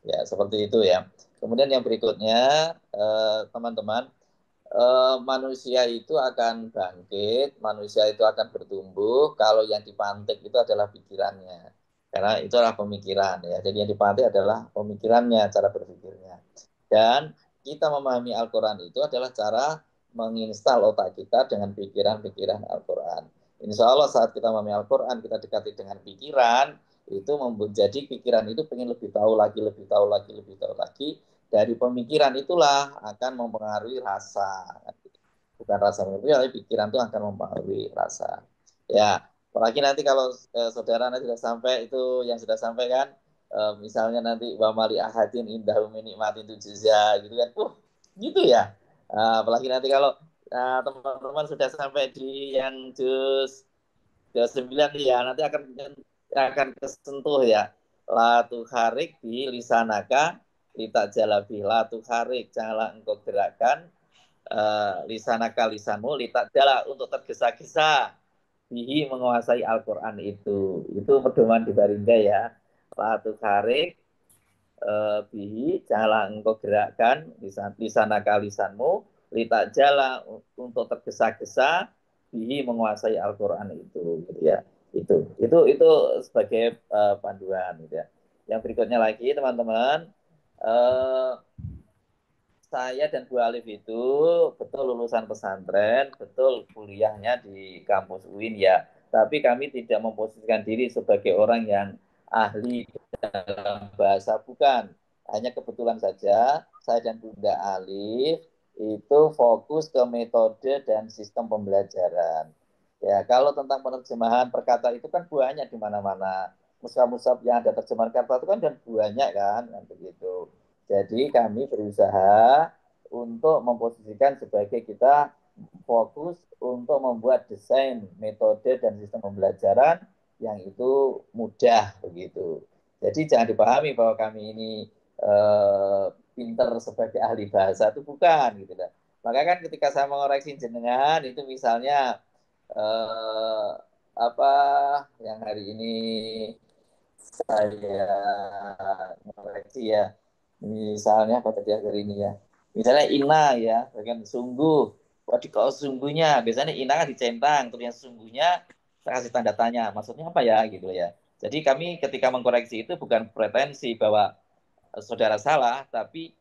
Ya, seperti itu ya. Kemudian yang berikutnya teman-teman, manusia itu akan bangkit, manusia itu akan bertumbuh kalau yang dipantik itu adalah pikirannya. Karena itu adalah pemikiran ya. Jadi yang dipantik adalah pemikirannya, cara berpikirnya. Dan kita memahami Al-Quran itu adalah cara menginstal otak kita dengan pikiran-pikiran Al-Quran. Insya Allah saat kita memahami Al-Quran, kita dekati dengan pikiran, itu menjadi pikiran itu pengen lebih tahu lagi, lebih tahu lagi, lebih tahu lagi. Dari pemikiran itulah akan mempengaruhi rasa. Bukan rasa mempengaruhi, tapi pikiran itu akan mempengaruhi rasa. Ya, apalagi nanti kalau saudara nanti sudah sampai itu yang sudah sampaikan, misalnya nanti wa mali ahadin indahu min nikmatin tujza gitu kan. Gitu ya. Apalagi nanti kalau teman-teman sudah sampai di yang juz 9 ya, nanti akan kesentuh ya. La tukharik bi lisanaka litak jalabi, la tukharik, janganlah engkau gerakkan lisanaka lisanmu litak jala, untuk tergesa-gesa bihi, menguasai Al-Quran itu pedoman di Barinda ya. La tukharik bihi, janganlah engkau gerakkan lisanaka lisanmu litak jala, untuk tergesa-gesa bihi, menguasai Al-Quran itu gitu ya. Itu sebagai panduan gitu ya. Yang berikutnya lagi teman-teman, saya dan Bu Alif itu betul lulusan pesantren, betul kuliahnya di kampus UIN ya, tapi kami tidak memposisikan diri sebagai orang yang ahli dalam bahasa, bukan. Hanya kebetulan saja saya dan Bunda Alif itu fokus ke metode dan sistem pembelajaran. Ya, kalau tentang penerjemahan perkata itu kan banyak di mana-mana. Mushaf-mushaf yang ada terjemahan kata itu kan dan banyak kan begitu. Jadi kami berusaha untuk memposisikan sebagai kita fokus untuk membuat desain metode dan sistem pembelajaran yang itu mudah begitu. Jadi jangan dipahami bahwa kami ini pinter sebagai ahli bahasa, itu bukan gitu kan. Maka kan ketika saya mengoreksi jenengan itu misalnya apa yang hari ini saya mengoreksi ya, misalnya apa tadi hari ini ya, misalnya ina ya, bagian sungguh, waduh kalau sungguhnya biasanya ina kan dicentang, terus yang sungguhnya saya kasih tanda tanya, maksudnya apa ya gitu ya. Jadi kami ketika mengkoreksi itu bukan pretensi bahwa saudara salah, tapi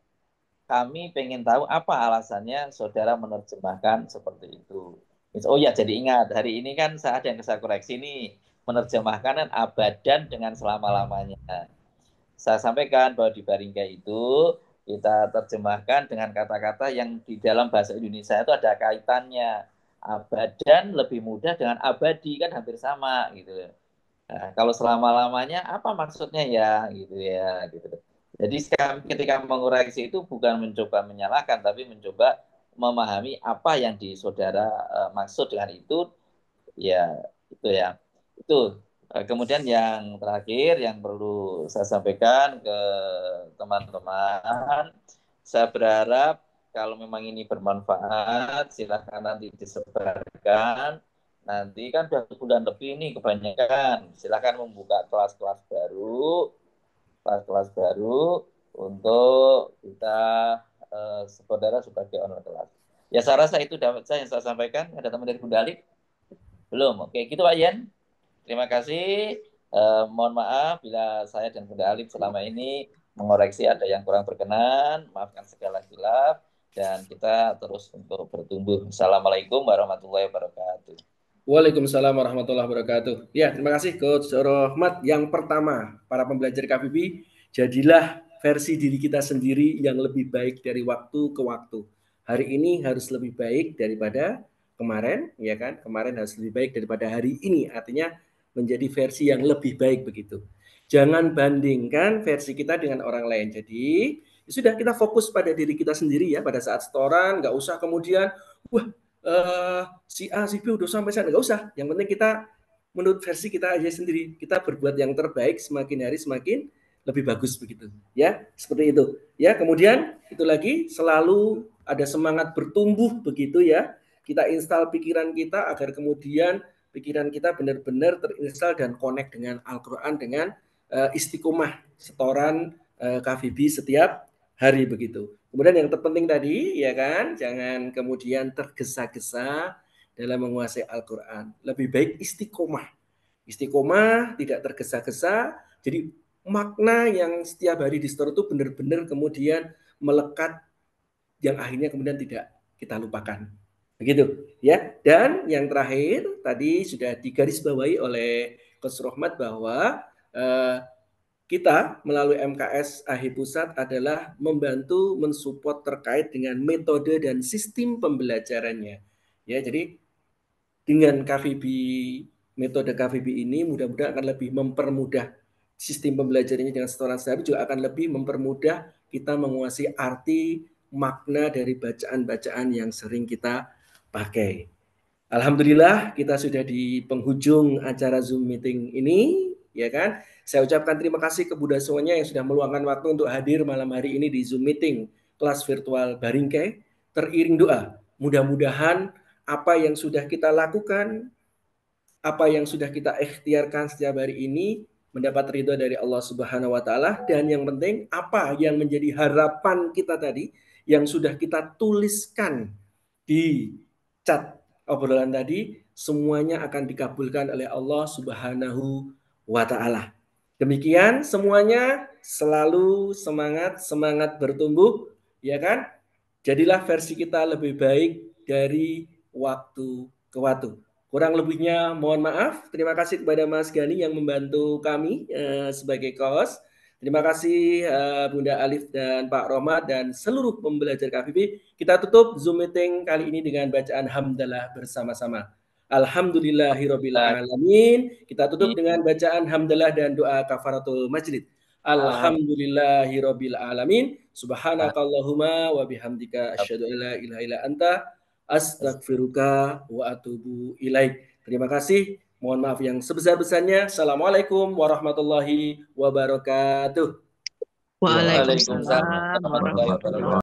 kami pengen tahu apa alasannya saudara menerjemahkan seperti itu. Oh ya, jadi ingat, hari ini kan saya ada yang saya koreksi nih, menerjemahkan abadan dengan selama-lamanya. Saya sampaikan bahwa di Baringga itu kita terjemahkan dengan kata-kata yang di dalam bahasa Indonesia itu ada kaitannya. Abadan lebih mudah dengan abadi, kan hampir sama gitu. Nah, kalau selama-lamanya apa maksudnya ya gitu ya gitu. Jadi ketika mengoreksi itu bukan mencoba menyalahkan, tapi mencoba memahami apa yang di saudara maksud dengan itu ya, itu ya. Itu. Kemudian yang terakhir yang perlu saya sampaikan ke teman-teman, saya berharap kalau memang ini bermanfaat, silakan nanti disebarkan. Nanti kan sudah bulan lebih ini kebanyakan, silakan membuka kelas-kelas baru untuk kita saudara sebagai online kelas. Ya saya rasa itu dapat saya yang saya sampaikan. Ada teman dari Bunda Alif? Belum. Oke, gitu Pak Ian. Terima kasih. Mohon maaf bila saya dan Bunda Alif selama ini mengoreksi ada yang kurang berkenan. Maafkan segala khilaf. Dan kita terus untuk bertumbuh. Assalamualaikum warahmatullahi wabarakatuh. Waalaikumsalam warahmatullahi wabarakatuh. Ya, terima kasih Coach Rohmat. Yang pertama, para pembelajar KVP, jadilah versi diri kita sendiri yang lebih baik dari waktu ke waktu. Hari ini harus lebih baik daripada kemarin, ya kan? Kemarin harus lebih baik daripada hari ini, artinya menjadi versi yang lebih baik begitu. Jangan bandingkan versi kita dengan orang lain. Jadi sudah, kita fokus pada diri kita sendiri ya pada saat setoran, nggak usah kemudian wah si A si B udah sampai sana, nggak usah. Yang penting kita menurut versi kita aja sendiri, kita berbuat yang terbaik, semakin hari semakin lebih bagus begitu ya, seperti itu ya. Kemudian itu lagi, selalu ada semangat bertumbuh begitu ya. Kita install pikiran kita agar kemudian pikiran kita benar-benar terinstall dan connect dengan Al-Quran, dengan istiqomah setoran KVB setiap hari begitu. Kemudian yang terpenting tadi ya kan, jangan kemudian tergesa-gesa dalam menguasai Al-Quran. Lebih baik istiqomah. Istiqomah, tidak tergesa-gesa. Jadi makna yang setiap hari di store itu benar-benar kemudian melekat, yang akhirnya kemudian tidak kita lupakan. Begitu ya. Dan yang terakhir tadi sudah digarisbawahi oleh Coach Rohmat bahwa kita melalui MKS AHI Pusat adalah membantu mensupport terkait dengan metode dan sistem pembelajarannya. Ya, jadi dengan KVB, metode KVB ini mudah-mudahan akan lebih mempermudah sistem pembelajarannya dengan setoran sehari, juga akan lebih mempermudah kita menguasai arti makna dari bacaan-bacaan yang sering kita pakai. Alhamdulillah kita sudah di penghujung acara Zoom meeting ini, ya kan? Saya ucapkan terima kasih kepada semuanya yang sudah meluangkan waktu untuk hadir malam hari ini di Zoom meeting kelas virtual Baringkai. Teriring doa, mudah-mudahan apa yang sudah kita lakukan, apa yang sudah kita ikhtiarkan setiap hari ini mendapat ridho dari Allah Subhanahu wa taala, dan yang penting apa yang menjadi harapan kita tadi yang sudah kita tuliskan di chat obrolan tadi, semuanya akan dikabulkan oleh Allah Subhanahu wa taala. Demikian semuanya, selalu semangat bertumbuh, ya kan? Jadilah versi kita lebih baik dari waktu ke waktu. Kurang lebihnya mohon maaf. Terima kasih kepada Mas Gani yang membantu kami sebagai host. Terima kasih Bunda Alif dan Pak Rohmat dan seluruh pembelajar KVB. Kita tutup Zoom meeting kali ini dengan bacaan hamdalah bersama-sama. Alhamdulillahirabbil alamin. Kita tutup dengan bacaan hamdalah dan doa kafaratul majlis. Alhamdulillahirabbil alamin. Subhanakallahumma wa bihamdika asyhadu an la ilaha illa anta astaghfiruka wa atubu ilaik. Terima kasih. Mohon maaf yang sebesar-besarnya. Assalamualaikum warahmatullahi wabarakatuh. Waalaikumsalam warahmatullahi wabarakatuh.